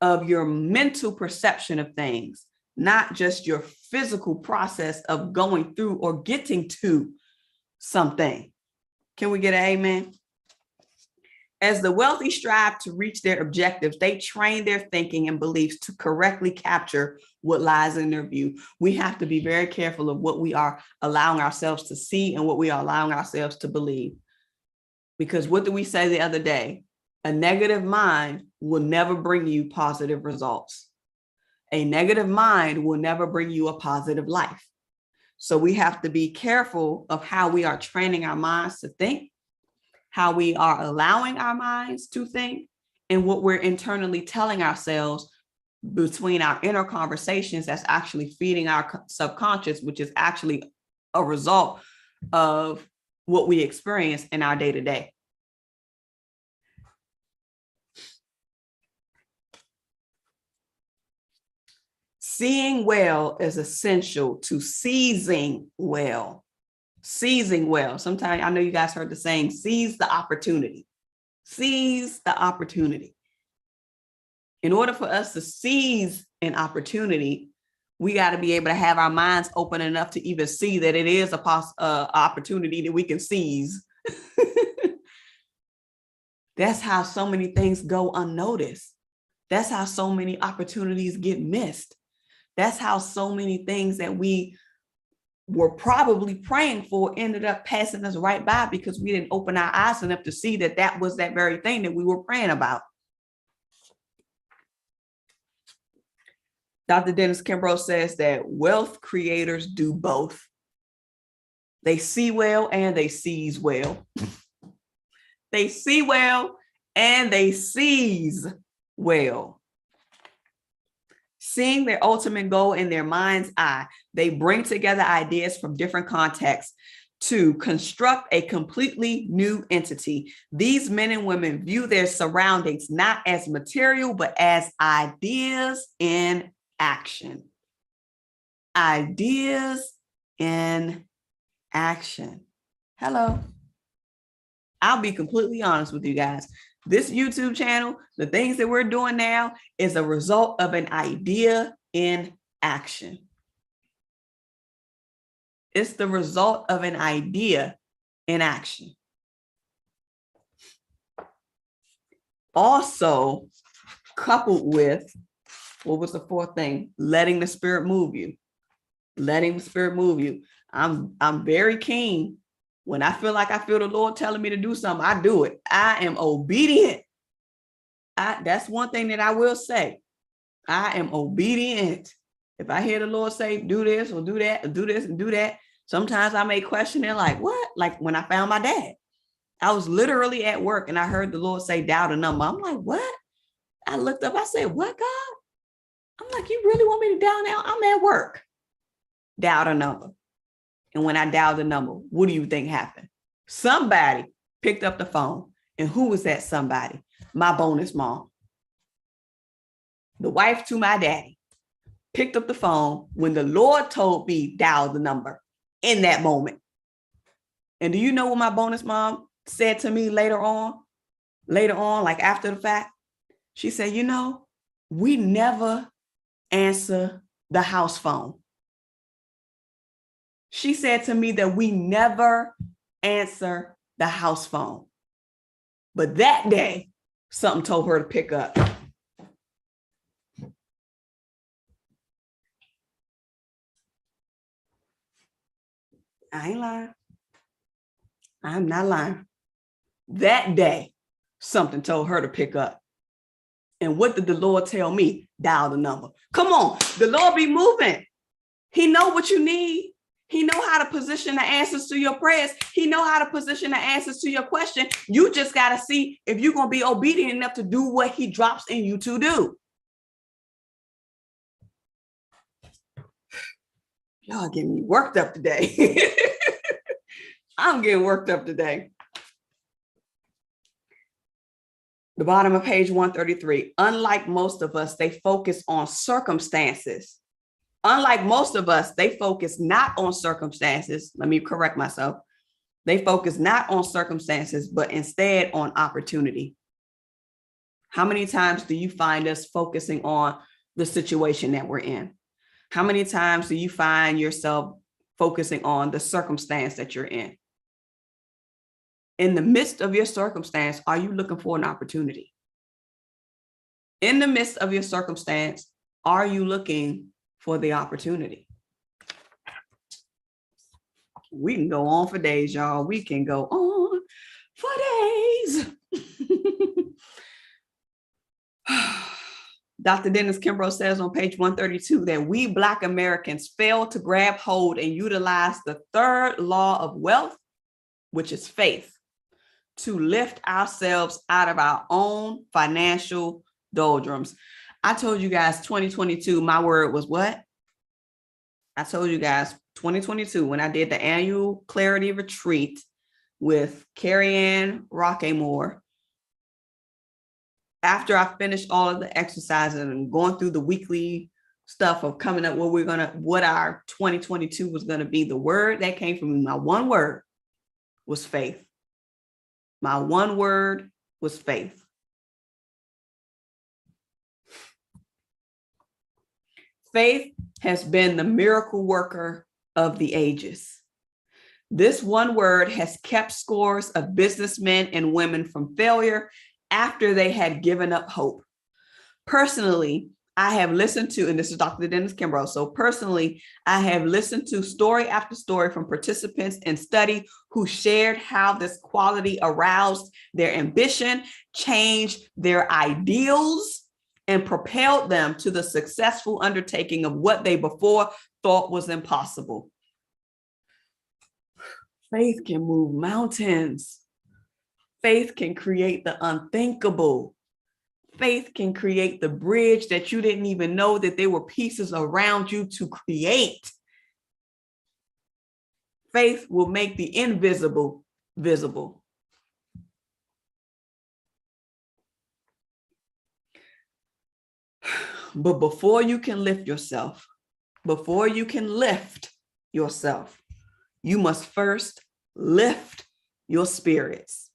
of your mental perception of things, not just your physical process of going through or getting to something. Can we get an amen? As the wealthy strive to reach their objectives, they train their thinking and beliefs to correctly capture what lies in their view. We have to be very careful of what we are allowing ourselves to see and what we are allowing ourselves to believe. Because what did we say the other day? A negative mind will never bring you positive results. A negative mind will never bring you a positive life. So we have to be careful of how we are training our minds to think, how we are allowing our minds to think, and what we're internally telling ourselves between our inner conversations that's actually feeding our subconscious, which is actually a result of what we experience in our day-to-day. Seeing well is essential to seizing well. Seizing well. Sometimes I know you guys heard the saying, seize the opportunity. Seize the opportunity. In order for us to seize an opportunity, we got to be able to have our minds open enough to even see that it is a opportunity that we can seize. That's how so many things go unnoticed. That's how so many opportunities get missed. That's how so many things that we were probably praying for ended up passing us right by because we didn't open our eyes enough to see that that was that very thing that we were praying about. Dr. Dennis Kimbrough says that wealth creators do both. They see well and they seize well. They see well and they seize well. Seeing their ultimate goal in their mind's eye, they bring together ideas from different contexts to construct a completely new entity. These men and women view their surroundings not as material, but as ideas in action. Ideas in action. Hello. I'll be completely honest with you guys. This YouTube channel, the things that we're doing now is a result of an idea in action. It's the result of an idea in action. Also, coupled with, what was the fourth thing? Letting the spirit move you. Letting the spirit move you. I'm very keen. When I feel like I feel the Lord telling me to do something, I do it. I am obedient. That's one thing that I will say. I am obedient. If I hear the Lord say, do this or do that, or do this and do that, sometimes I may question it like, what? Like when I found my dad. I was literally at work and I heard the Lord say, dial the number. I'm like, what? I looked up, I said, what, God? I'm like, you really want me to dial now? I'm at work. Dial the number. And when I dialed the number, what do you think happened? Somebody picked up the phone. And who was that somebody? My bonus mom. The wife to my daddy picked up the phone when the Lord told me dial the number in that moment. And do you know what my bonus mom said to me later on, like after the fact? She said, you know, we never answer the house phone. She said to me that we never answer the house phone. But that day, something told her to pick up. I ain't lying. I'm not lying. That day, something told her to pick up. And what did the Lord tell me? Dial the number. Come on, the Lord be moving. He know what you need. He know how to position the answers to your prayers. He know how to position the answers to your question. You just got to see if you're going to be obedient enough to do what he drops in you to do. Y'all getting me worked up today. I'm getting worked up today. The bottom of page 133. Unlike most of us, they focus on circumstances. Unlike most of us, they focus not on circumstances. Let me correct myself. They focus not on circumstances, but instead on opportunity. How many times do you find us focusing on the situation that we're in? How many times do you find yourself focusing on the circumstance that you're in? In the midst of your circumstance, are you looking for an opportunity? In the midst of your circumstance, are you looking for the opportunity? We can go on for days, y'all. We can go on for days. Dr. Dennis Kimbrough says on page 132 that we Black Americans fail to grab hold and utilize the third law of wealth, which is faith, to lift ourselves out of our own financial doldrums. I told you guys 2022, my word was what? I told you guys 2022, when I did the annual clarity retreat with Carrie Ann Rockemore, after I finished all of the exercises and going through the weekly stuff of coming up what our 2022 was going to be. The word that came from me, my one word was faith. My one word was faith. Faith has been the miracle worker of the ages. This one word has kept scores of businessmen and women from failure after they had given up hope. Personally, I have listened to, and this is Dr. Dennis Kimbrough. So personally, I have listened to story after story from participants in study who shared how this quality aroused their ambition, changed their ideals, and propelled them to the successful undertaking of what they before thought was impossible. Faith can move mountains. Faith can create the unthinkable. Faith can create the bridge that you didn't even know that there were pieces around you to create. Faith will make the invisible visible. But before you can lift yourself, you must first lift your spirits.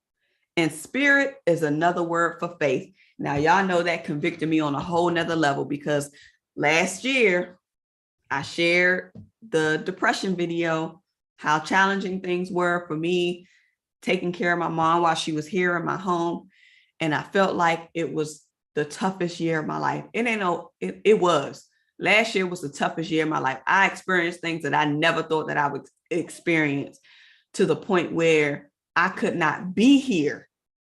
And spirit is another word for faith. Now, y'all know that convicted me on a whole nother level, because last year I shared the depression video, how challenging things were for me taking care of my mom while she was here in my home. And I felt like it was the toughest year of my life. It was. Last year was the toughest year of my life. I experienced things that I never thought that I would experience, to the point where I could not be here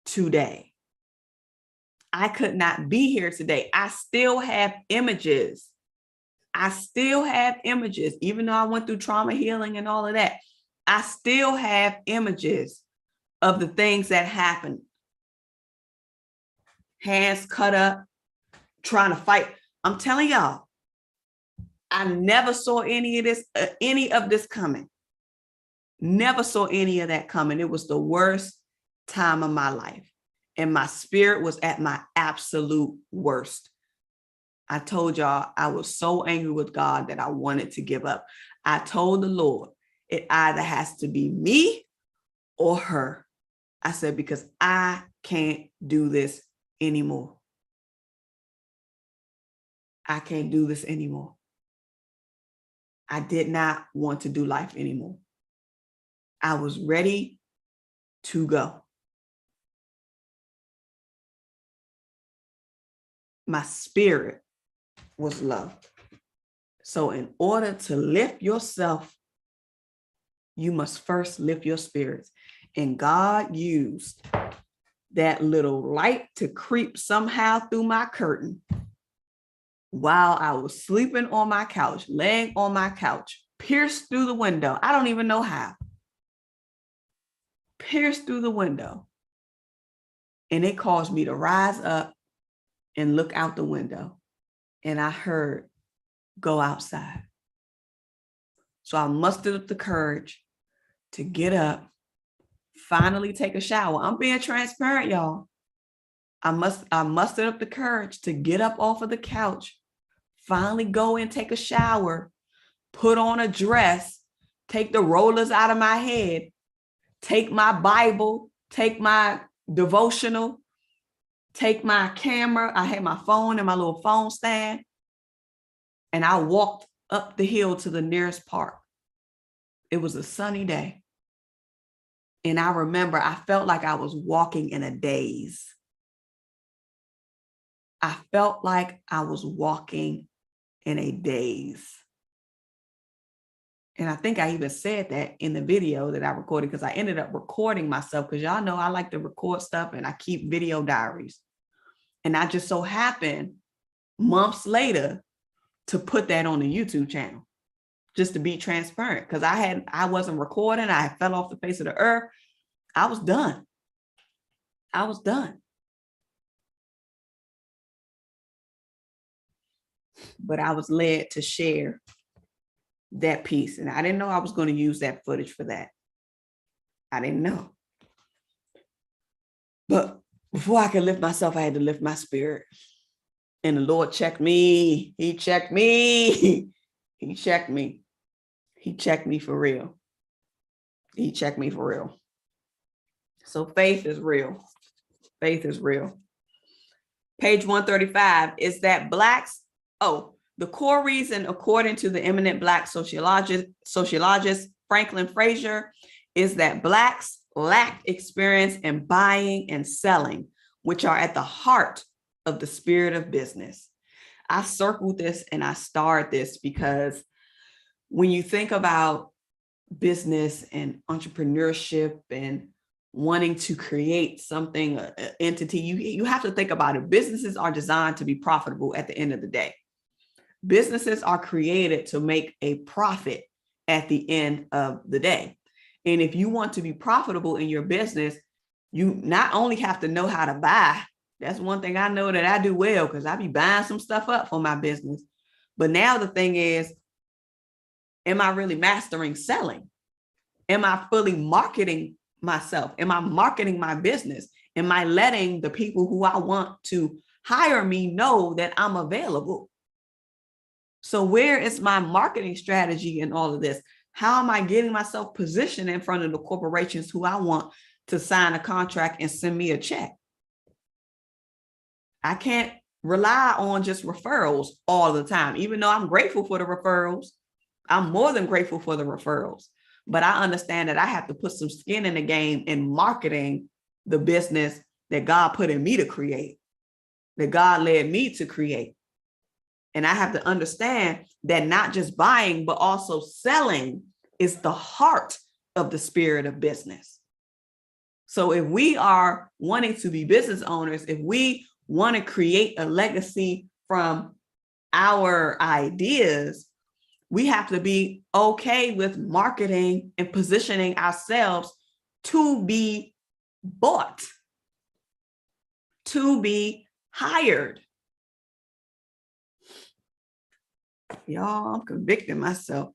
today. I could not be here today. I still have images. Even though I went through trauma healing and all of that, I still have images of the things that happened. Hands cut up, trying to fight. I'm telling y'all, I never saw any of this coming. Never saw any of that coming. It was the worst time of my life. And my spirit was at my absolute worst. I told y'all I was so angry with God that I wanted to give up. I told the Lord, it either has to be me or her. I said, because I can't do this anymore. I can't do this anymore. I did not want to do life anymore. I was ready to go. My spirit was low. So in order to lift yourself, you must first lift your spirits. And God used that little light to creep somehow through my curtain while I was sleeping on my couch, laying on my couch, pierced through the window. I don't even know how. Pierced through the window. And it caused me to rise up and look out the window. And I heard, go outside. So I mustered up the courage to get up, finally take a shower. I'm being transparent, y'all. I mustered up the courage to get up off of the couch, finally go and take a shower, put on a dress, take the rollers out of my head, take my Bible, take my devotional, take my camera. I had my phone and my little phone stand, and I walked up the hill to the nearest park. It was a sunny day. And I remember I felt like I was walking in a daze. I felt like I was walking in a daze. And I think I even said that in the video that I recorded, because I ended up recording myself, because y'all know I like to record stuff and I keep video diaries. And I just so happened months later to put that on the YouTube channel, just to be transparent, because I wasn't recording. I fell off the face of the earth. I was done. But I was led to share that piece. And I didn't know I was going to use that footage for that. I didn't know. But before I could lift myself, I had to lift my spirit. And the Lord checked me. He checked me. He checked me. He checked me for real. He checked me for real. So faith is real. Faith is real. Page 135 is that Blacks, the core reason, according to the eminent Black sociologist Franklin Frazier, is that Blacks lack experience in buying and selling, which are at the heart of the spirit of business. I circled this and I starred this because when you think about business and entrepreneurship and wanting to create something, an entity, you have to think about it. Businesses are designed to be profitable at the end of the day. Businesses are created to make a profit at the end of the day. And if you want to be profitable in your business, you not only have to know how to buy. That's one thing I know that I do well, because I be buying some stuff up for my business. But now the thing is, am I really mastering selling? Am I fully marketing myself? Am I marketing my business? Am I letting the people who I want to hire me know that I'm available? So where is my marketing strategy in all of this? How am I getting myself positioned in front of the corporations who I want to sign a contract and send me a check? I can't rely on just referrals all the time, even though I'm grateful for the referrals. I'm more than grateful for the referrals, but I understand that I have to put some skin in the game in marketing the business that God put in me to create, that God led me to create. And I have to understand that not just buying, but also selling is the heart of the spirit of business. So if we are wanting to be business owners, if we want to create a legacy from our ideas, we have to be okay with marketing and positioning ourselves to be bought, to be hired. Y'all, I'm convicting myself.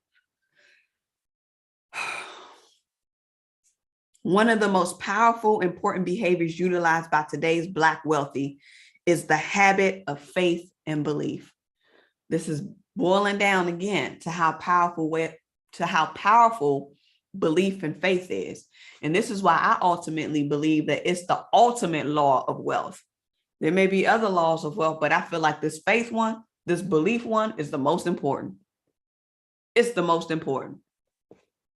One of the most powerful, important behaviors utilized by today's Black wealthy is the habit of faith and belief. This is boiling down again to how powerful belief and faith is. And this is why I ultimately believe that it's the ultimate law of wealth. There may be other laws of wealth, but I feel like this faith one, this belief one, is the most important. It's the most important,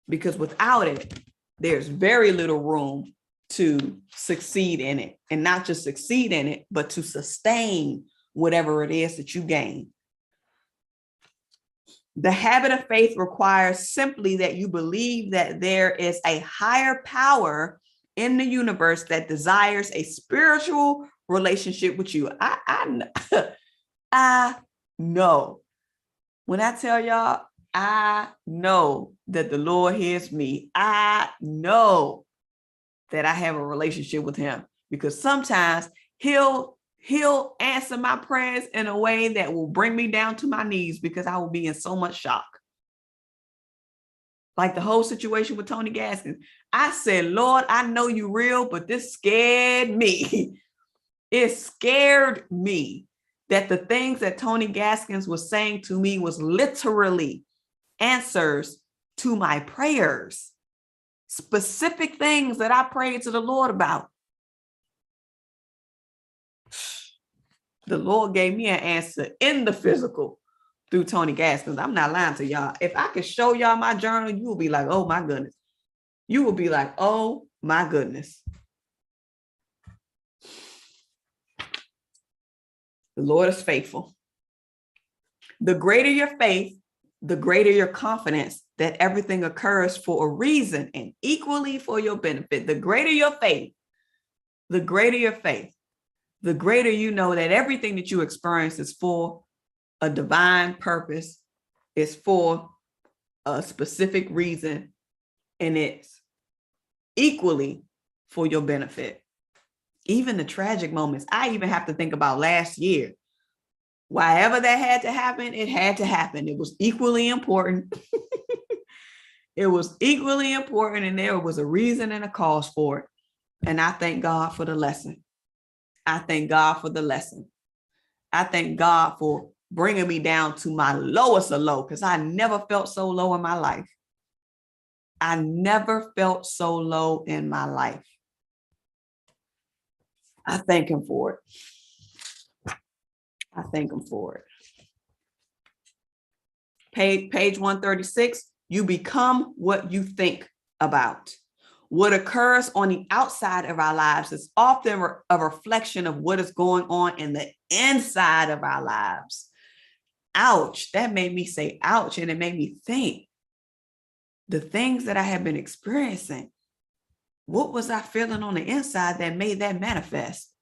because without it, there's very little room to succeed in it, and not just succeed in it, but to sustain whatever it is that you gain. The habit of faith requires simply that you believe that there is a higher power in the universe that desires a spiritual relationship with you. I know. When I tell y'all, I know that the Lord hears me. I know that I have a relationship with him, because sometimes he'll answer my prayers in a way that will bring me down to my knees, because I will be in so much shock. Like the whole situation with Tony Gaskins. I said, Lord, I know you real, but this scared me. It scared me that the things that Tony Gaskins was saying to me was literally answers to my prayers, specific things that I prayed to the Lord about. The Lord gave me an answer in the physical through Tony Gaskins. I'm not lying to y'all. If I could show y'all my journal, you will be like, oh my goodness. You will be like, oh my goodness. The Lord is faithful. The greater your faith, the greater your confidence that everything occurs for a reason and equally for your benefit. The greater your faith, the greater your faith, the greater you know that everything that you experience is for a divine purpose, is for a specific reason, and it's equally for your benefit. Even the tragic moments, I even have to think about last year. Whenever that had to happen, it had to happen. It was equally important. It was equally important, and there was a reason and a cause for it. And I thank God for the lesson. I thank God for the lesson. I thank God for bringing me down to my lowest of low, because I never felt so low in my life. I never felt so low in my life. I thank him for it. I thank him for it. Page 136, you become what you think about. What occurs on the outside of our lives is often a reflection of what is going on in the inside of our lives. Ouch, that made me say ouch, and it made me think the things that I have been experiencing. What was I feeling on the inside that made that manifest?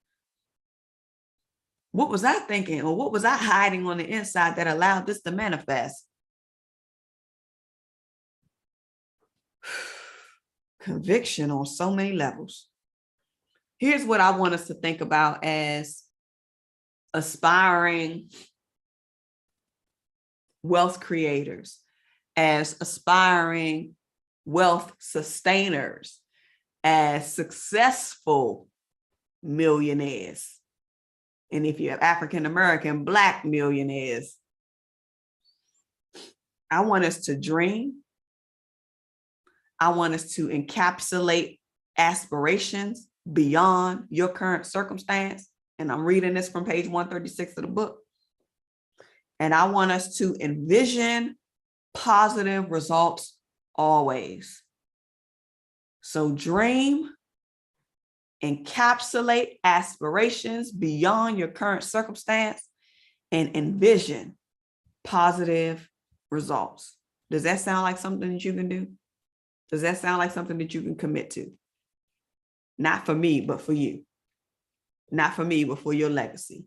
What was I thinking, or what was I hiding on the inside that allowed this to manifest? Conviction on so many levels. Here's what I want us to think about as aspiring wealth creators, as aspiring wealth sustainers, as successful millionaires. And if you have African-American, Black millionaires, I want us to dream. I want us to encapsulate aspirations beyond your current circumstance. And I'm reading this from page 136 of the book. And I want us to envision positive results always. So dream, encapsulate aspirations beyond your current circumstance, and envision positive results. Does that sound like something that you can do? Does that sound like something that you can commit to? Not for me, but for you. Not for me, but for your legacy.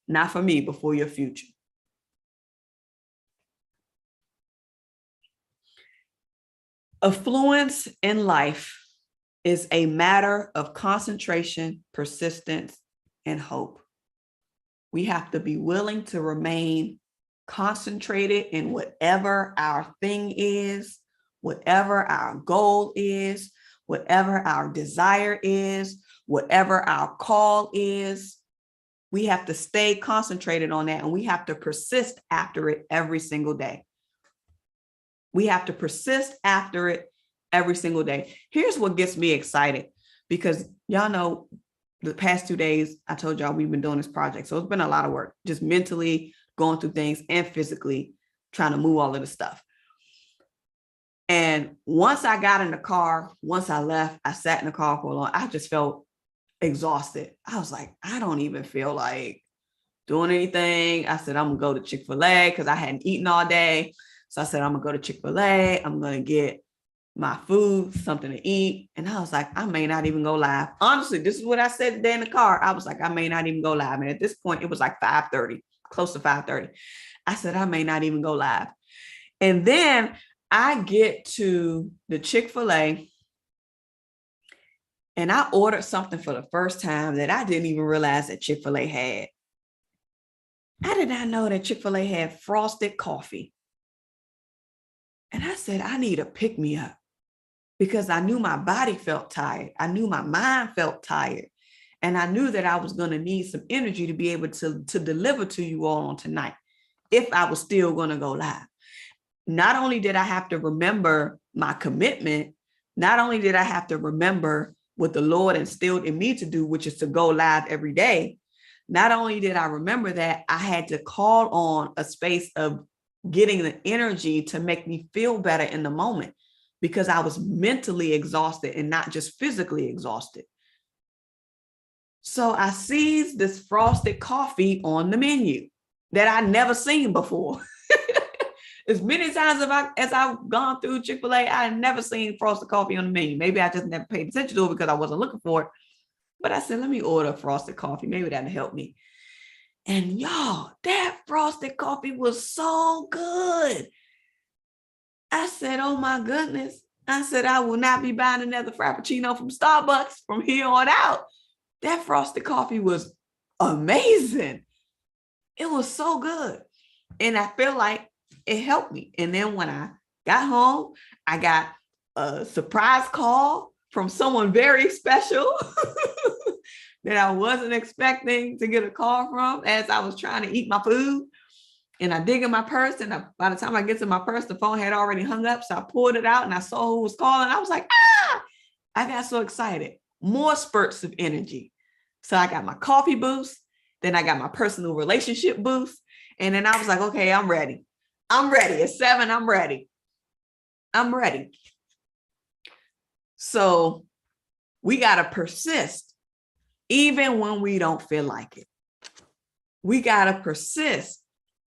Not for me, but for your future. Affluence in life is a matter of concentration, persistence, and hope. We have to be willing to remain concentrated in whatever our thing is, whatever our goal is, whatever our desire is, whatever our call is. We have to stay concentrated on that, and we have to persist after it every single day. We have to persist after it every single day. Here's what gets me excited, because y'all know the past 2 days, I told y'all we've been doing this project. So it's been a lot of work, just mentally going through things and physically trying to move all of the stuff. And once I got in the car, once I left, I sat in the car for a long, I just felt exhausted. I was like, I don't even feel like doing anything. I said, I'm gonna go to Chick-fil-A because I hadn't eaten all day. So I said, I'm gonna go to Chick-fil-A. I'm gonna get my food, something to eat. And I was like, I may not even go live. Honestly, this is what I said today in the car. I was like, I may not even go live. And at this point, it was like 5:30, close to 5:30. I said, I may not even go live. And then I get to the Chick-fil-A and I ordered something for the first time that I didn't even realize that Chick-fil-A had. I did not know that Chick-fil-A had frosted coffee. And I said, I need a pick-me-up, because I knew my body felt tired. I knew my mind felt tired. And I knew that I was going to need some energy to be able to deliver to you all on tonight if I was still going to go live. Not only did I have to remember my commitment, not only did I have to remember what the Lord instilled in me to do, which is to go live every day. Not only did I remember that, I had to call on a space of getting the energy to make me feel better in the moment, because I was mentally exhausted and not just physically exhausted. So I seized this frosted coffee on the menu that I never seen before. As many times as I've gone through Chick-fil-A, I had never seen frosted coffee on the menu. Maybe I just never paid attention to it because I wasn't looking for it. But I said, let me order frosted coffee. Maybe that'll help me. And y'all, that frosted coffee was so good. I said, oh my goodness. I said, I will not be buying another Frappuccino from Starbucks from here on out. That frosted coffee was amazing. It was so good. And I feel like it helped me. And then when I got home, I got a surprise call from someone very special that I wasn't expecting to get a call from as I was trying to eat my food. And I dig in my purse, and by the time I get to my purse, the phone had already hung up. So I pulled it out and I saw who was calling. I was like, ah, I got so excited. More spurts of energy. So I got my coffee boost. Then I got my personal relationship boost. And then I was like, okay, I'm ready. I'm ready. At 7, I'm ready. I'm ready. So we got to persist even when we don't feel like it. We got to persist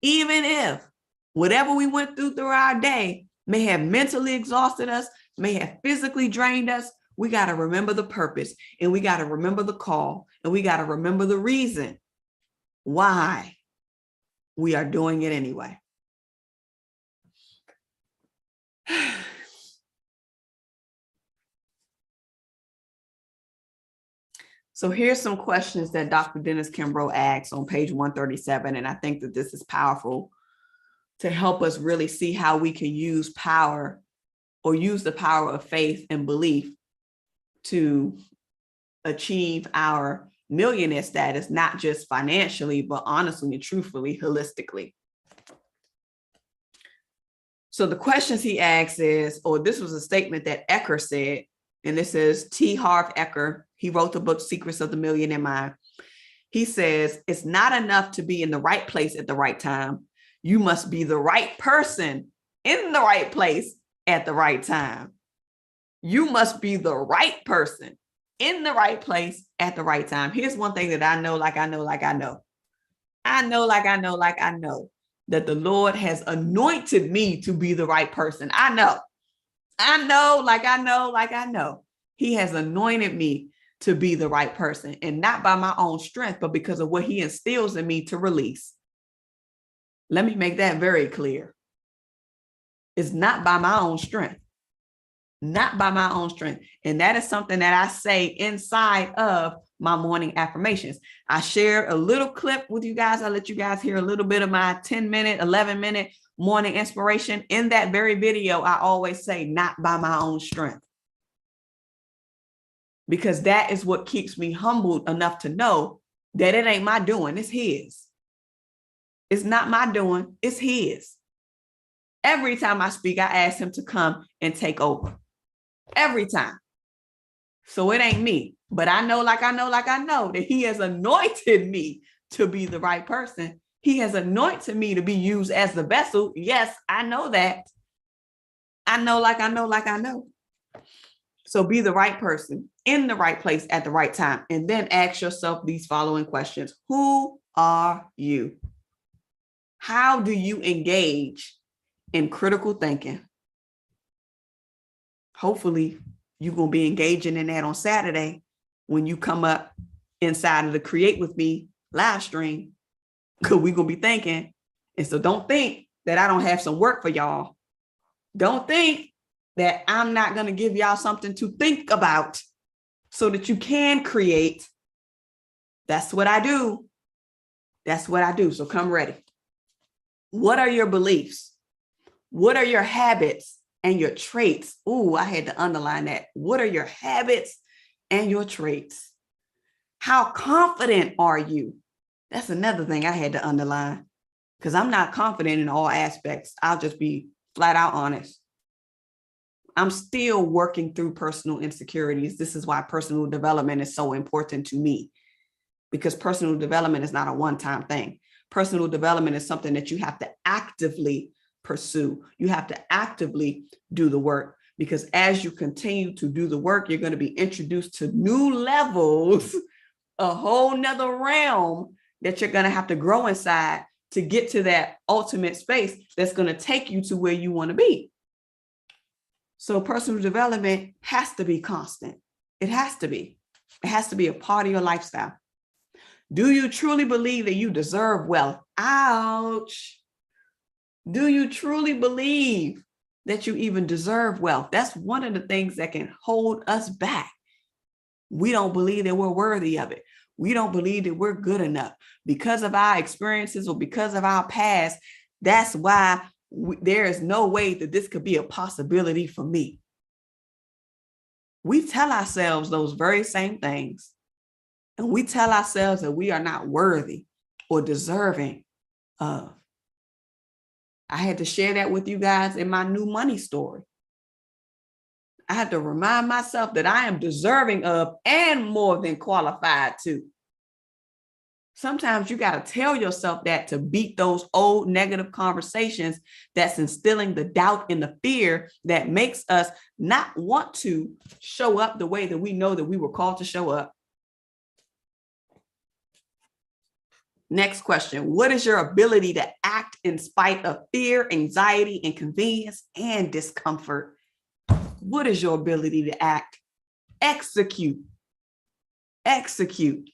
even if whatever we went through our day may have mentally exhausted us, may have physically drained us. We got to remember the purpose, and we got to remember the call, and we got to remember the reason why we are doing it anyway. So here's some questions that Dr. Dennis Kimbrough asks on page 137. And I think that this is powerful to help us really see how we can use power, or use the power of faith and belief to achieve our millionaire status, not just financially, but honestly and truthfully, holistically. So the questions he asks is, or this was a statement that Ecker said, and this is T. Harv Eker. He wrote the book, Secrets of the Millionaire Mind. He says, it's not enough to be in the right place at the right time. You must be the right person in the right place at the right time. You must be the right person in the right place at the right time. Here's one thing that I know, like I know that the Lord has anointed me to be the right person. I know, He has anointed me to be the right person, and not by my own strength, but because of what He instills in me to release. Let me make that very clear. It's not by my own strength, not by my own strength. And that is something that I say inside of my morning affirmations. I share a little clip with you guys. I let you guys hear a little bit of my 10-minute, 11-minute morning inspiration. In that very video, I always say, not by my own strength. Because that is what keeps me humbled enough to know that it ain't my doing, it's His. It's not my doing, it's His. Every time I speak, I ask Him to come and take over. Every time. So it ain't me, but I know that He has anointed me to be the right person. He has anointed me to be used as the vessel. Yes, I know that. I know. So be the right person in the right place at the right time. And then ask yourself these following questions. Who are you? How do you engage in critical thinking? Hopefully, you're going to be engaging in that on Saturday when you come up inside of the Create With Me live stream, because we're going to be thinking. And so don't think that I don't have some work for y'all. Don't think that I'm not going to give y'all something to think about so that you can create. That's what I do. That's what I do. So come ready. What are your beliefs? What are your habits and your traits? Ooh, I had to underline that. What are your habits and your traits? How confident are you? That's another thing I had to underline, because I'm not confident in all aspects. I'll just be flat out honest. I'm still working through personal insecurities. This is why personal development is so important to me, because personal development is not a one-time thing. Personal development is something that you have to actively pursue. You have to actively do the work, because as you continue to do the work, you're going to be introduced to new levels, a whole nother realm that you're going to have to grow inside to get to that ultimate space that's going to take you to where you want to be. So personal development has to be constant. It has to be. It has to be a part of your lifestyle. Do you truly believe that you deserve wealth? Ouch. Do you truly believe that you even deserve wealth? That's one of the things that can hold us back. We don't believe that we're worthy of it. We don't believe that we're good enough because of our experiences or because of our past. That's why there is no way that this could be a possibility for me. We tell ourselves those very same things. And we tell ourselves that we are not worthy or deserving of. I had to share that with you guys in my new money story. I had to remind myself that I am deserving of and more than qualified to. Sometimes you got to tell yourself that to beat those old negative conversations that's instilling the doubt and the fear that makes us not want to show up the way that we know that we were called to show up. Next question. What is your ability to act in spite of fear, anxiety, inconvenience, and discomfort? What is your ability to act? Execute. Execute.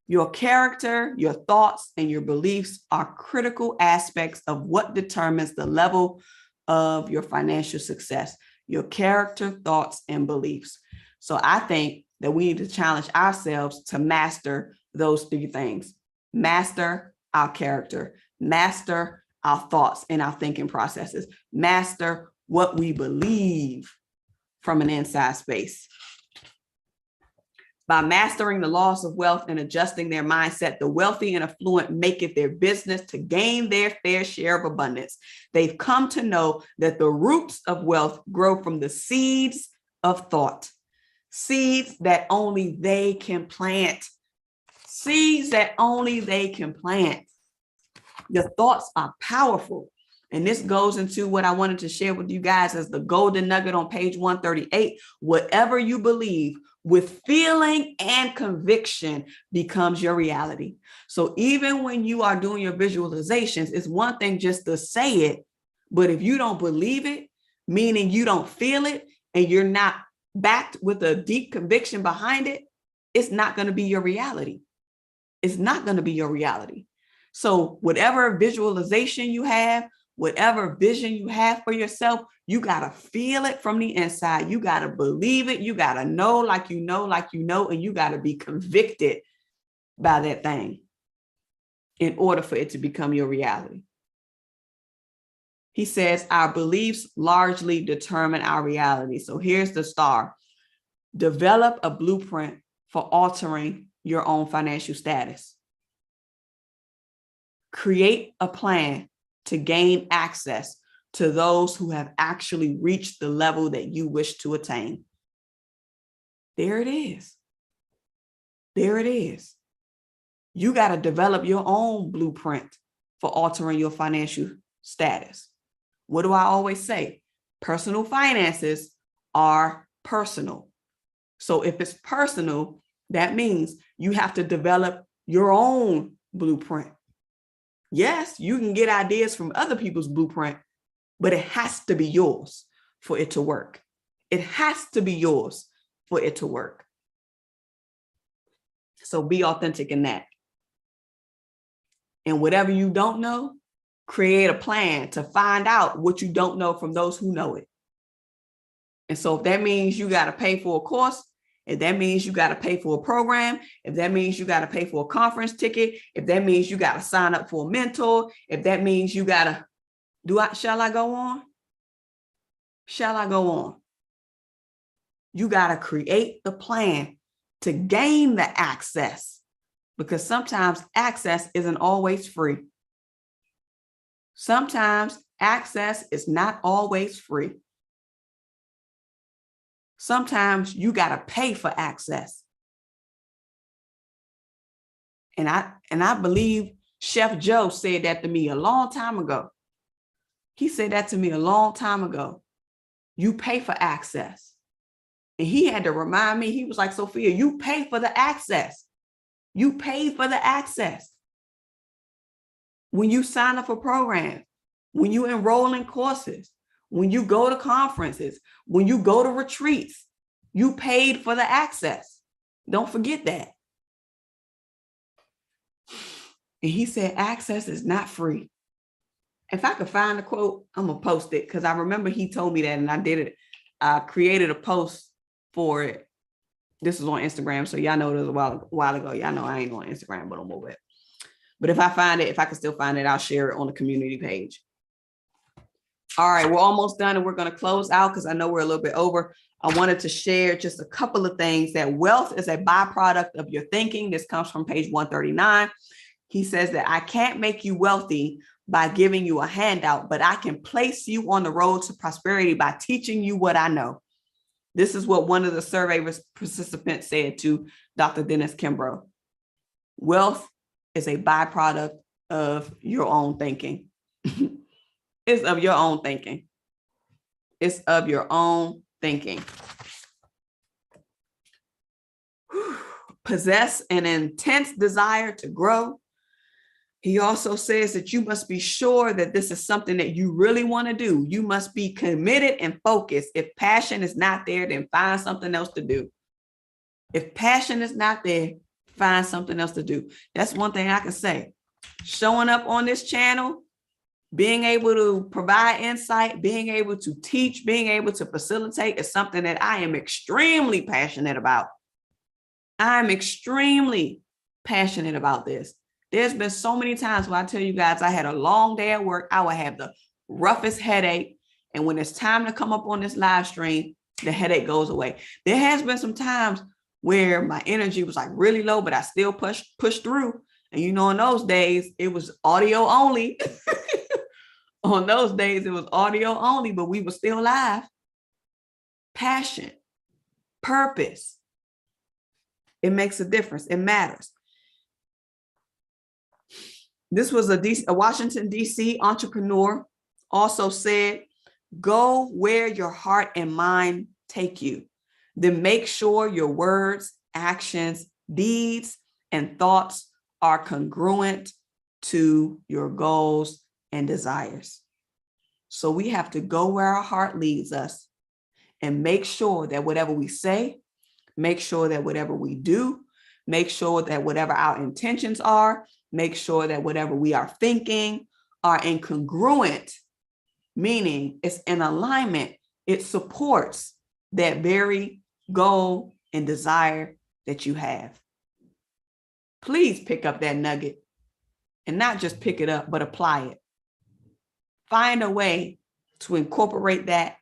Your character, your thoughts, and your beliefs are critical aspects of what determines the level of your financial success. Your character, thoughts, and beliefs. So I think that we need to challenge ourselves to master those three things. Master our character, master our thoughts and our thinking processes, master what we believe from an inside space. By mastering the loss of wealth and adjusting their mindset, the wealthy and affluent make it their business to gain their fair share of abundance. They've come to know that the roots of wealth grow from the seeds of thought, seeds that only they can plant, seeds that only they can plant. Your thoughts are powerful. And this goes into what I wanted to share with you guys as the golden nugget on page 138. Whatever you believe with feeling and conviction becomes your reality. So even when you are doing your visualizations, it's one thing just to say it, but if you don't believe it, meaning you don't feel it, and you're not backed with a deep conviction behind it, it's not going to be your reality. It's not going to be your reality. So whatever visualization you have, whatever vision you have for yourself, you got to feel it from the inside. You got to believe it. You got to know, like you know, and you got to be convicted by that thing in order for it to become your reality. He says, our beliefs largely determine our reality. So here's the star. Develop a blueprint for altering your own financial status. Create a plan to gain access to those who have actually reached the level that you wish to attain. There it is. There it is. You got to develop your own blueprint for altering your financial status. What do I always say? Personal finances are personal. So if it's personal, that means you have to develop your own blueprint. Yes, you can get ideas from other people's blueprint, but it has to be yours for it to work. It has to be yours for it to work. So be authentic in that. And whatever you don't know, create a plan to find out what you don't know from those who know it. And so if that means you got to pay for a course, if that means you got to pay for a program, if that means you got to pay for a conference ticket, if that means you got to sign up for a mentor, if that means you got to, shall I go on? Shall I go on? You got to create the plan to gain the access, because sometimes access isn't always free. Sometimes access is not always free. Sometimes you got to pay for access. And I believe Chef Joe said that to me a long time ago. He said that to me a long time ago. You pay for access. And he had to remind me, he was like, Sophia, you pay for the access. You pay for the access. When you sign up for programs, when you enroll in courses, when you go to conferences, when you go to retreats, you paid for the access. Don't forget that. And he said, access is not free. If I could find the quote, I'm going to post it, because I remember he told me that and I did it. I created a post for it. This is on Instagram, so y'all know it was a while ago. Y'all know I ain't on Instagram, but I'm over it. But if I find it, if I can still find it, I'll share it on the community page. All right, we're almost done and we're going to close out because I know we're a little bit over. I wanted to share just a couple of things that wealth is a byproduct of your thinking. This comes from page 139. He says that I can't make you wealthy by giving you a handout, but I can place you on the road to prosperity by teaching you what I know. This is what one of the survey participants said to Dr. Dennis Kimbrough. Wealth is a byproduct of your own thinking. It's of your own thinking. It's of your own thinking. Possess an intense desire to grow. He also says that you must be sure that this is something that you really want to do. You must be committed and focused. If passion is not there, then find something else to do. If passion is not there, find something else to do. That's one thing I can say. Showing up on this channel, being able to provide insight, being able to teach, being able to facilitate is something that I am extremely passionate about. I'm extremely passionate about this. There's been so many times where I tell you guys I had a long day at work. I would have the roughest headache. And when it's time to come up on this live stream, the headache goes away. There has been some times where my energy was like really low, but I still pushed through. And you know, in those days, it was audio only. On those days, it was audio only, but we were still live. Passion, purpose. It makes a difference. It matters. This was a Washington, D.C. entrepreneur also said, go where your heart and mind take you. Then make sure your words, actions, deeds, and thoughts are congruent to your goals and desires. So we have to go where our heart leads us and make sure that whatever we say, make sure that whatever we do, make sure that whatever our intentions are, make sure that whatever we are thinking are incongruent, meaning it's in alignment. It supports that very goal and desire that you have. Please pick up that nugget and not just pick it up, but apply it. Find a way to incorporate that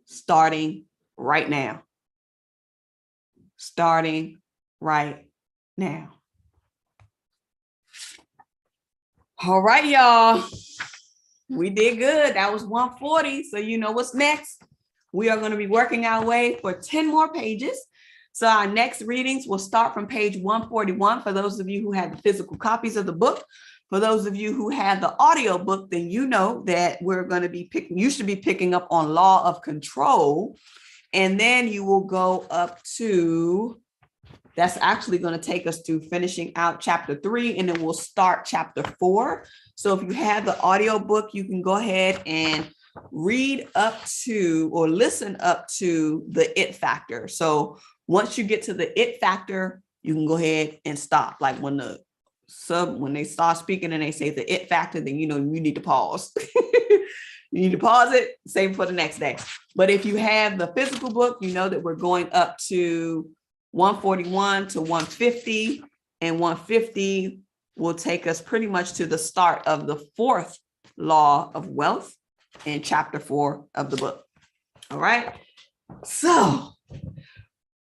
starting right now. Starting right now. All right, y'all. We did good. That was 140. So you know what's next. We are going to be working our way for 10 more pages. So our next readings will start from page 141. For those of you who have the physical copies of the book, for those of you who have the audio book, then you know that we're going to be you should be picking up on law of control. And then you will go up to, that's actually going to take us to finishing out chapter 3, and then we'll start chapter 4. So if you have the audio book, you can go ahead and read up to or listen up to the it factor. So once you get to the it factor, you can go ahead and stop. Like when they start speaking and they say the it factor, then you know you need to pause. You need to pause it, save for the next day. But if you have the physical book, you know that we're going up to 141 to 150, and 150 will take us pretty much to the start of the 4th law of wealth in chapter 4 of the book. All right. So,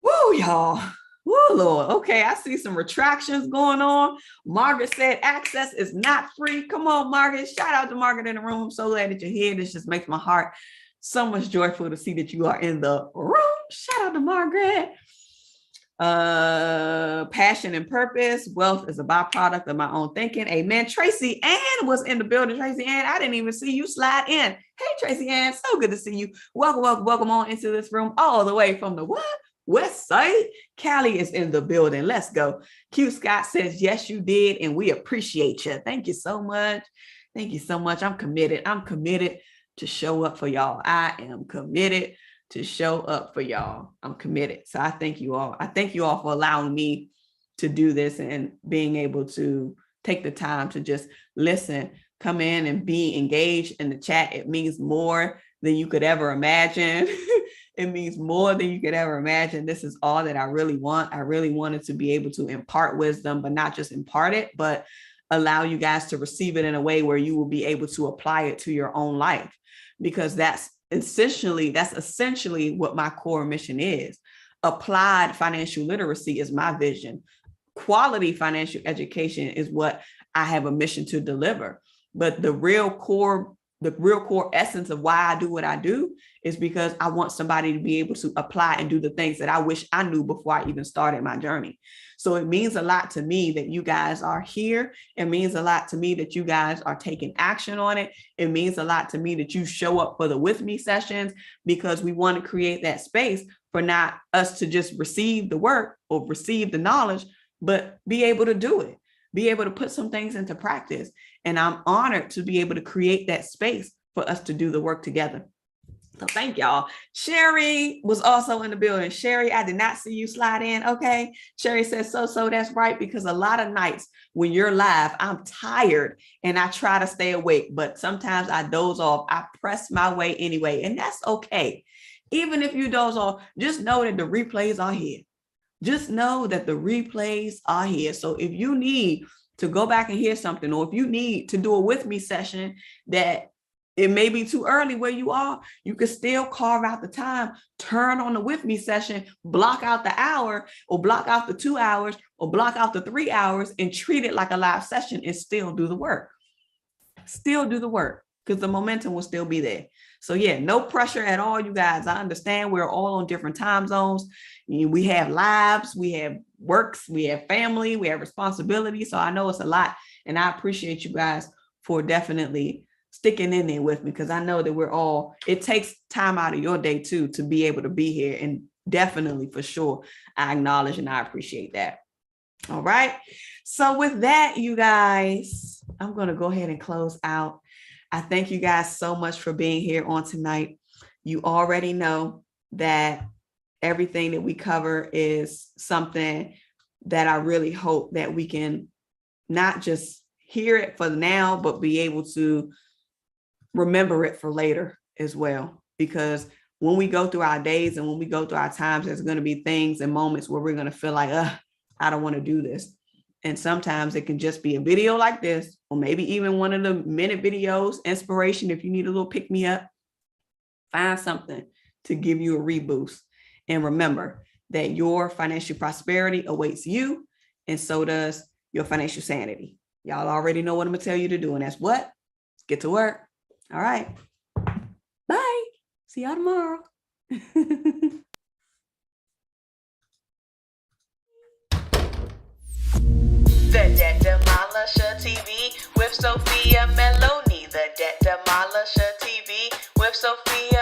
woo, y'all. Woo, Lord. Okay, I see some retractions going on. Margaret said access is not free. Come on, Margaret. Shout out to Margaret in the room. I'm so glad that you're here. This just makes my heart so much joyful to see that you are in the room. Shout out to Margaret. Passion and purpose. Wealth is a byproduct of my own thinking. Amen. Tracy Ann was in the building. Tracy Ann, I didn't even see you slide in. Hey, Tracy Ann, so good to see you. Welcome, welcome, welcome on into this room all the way from the what? West Side. Callie is in the building. Let's go. Q Scott says, yes, you did. And we appreciate you. Thank you so much. Thank you so much. I'm committed. I'm committed to show up for y'all. I am committed to show up for y'all. I'm committed. So I thank you all. I thank you all for allowing me to do this and being able to take the time to just listen, come in and be engaged in the chat. It means more than you could ever imagine. It means more than you could ever imagine. This is all that I really want. I really wanted to be able to impart wisdom, but not just impart it, but allow you guys to receive it in a way where you will be able to apply it to your own life, because that's essentially what my core mission is. Applied financial literacy is my vision. Quality financial education is what I have a mission to deliver. But the real core essence of why I do what I do is because I want somebody to be able to apply and do the things that I wish I knew before I even started my journey. So it means a lot to me that you guys are here. It means a lot to me that you guys are taking action on it. It means a lot to me that you show up for the with me sessions, because we want to create that space for not us to just receive the work or receive the knowledge, but be able to do it, be able to put some things into practice. And I'm honored to be able to create that space for us to do the work together. So thank y'all. Sherry was also in the building. Sherry, I did not see you slide in. Okay. Sherry says, so that's right. Because a lot of nights when you're live, I'm tired and I try to stay awake, but sometimes I doze off. I press my way anyway, and that's okay. Even if you doze off, just know that the replays are here. Just know that the replays are here. So if you need to go back and hear something, or if you need to do a with me session that it may be too early where you are, you can still carve out the time, turn on the with me session, block out the hour, or block out the 2 hours, or block out the 3 hours, and treat it like a live session and still do the work. Still do the work, because the momentum will still be there. So yeah, no pressure at all, you guys. I understand we're all on different time zones. We have lives, we have works, we have family, we have responsibility. So I know it's a lot, and I appreciate you guys for definitely sticking in there with me, because I know that it takes time out of your day too to be able to be here. And definitely, for sure, I acknowledge and I appreciate that. All right. So with that, you guys, I'm going to go ahead and close out. I thank you guys so much for being here on tonight. You already know that everything that we cover is something that I really hope that we can not just hear it for now, but be able to remember it for later as well. Because when we go through our days and when we go through our times, there's going to be things and moments where we're going to feel like, I don't want to do this. And sometimes it can just be a video like this, or maybe even one of the minute videos, inspiration. If you need a little pick me up, find something to give you a reboost. And remember that your financial prosperity awaits you, and so does your financial sanity. Y'all already know what I'm going to tell you to do, and that's what? Get to work. All right. Bye. See y'all tomorrow. The Debt Demolisher TV with Sophia Melone. The Debt Demolisher TV with Sophia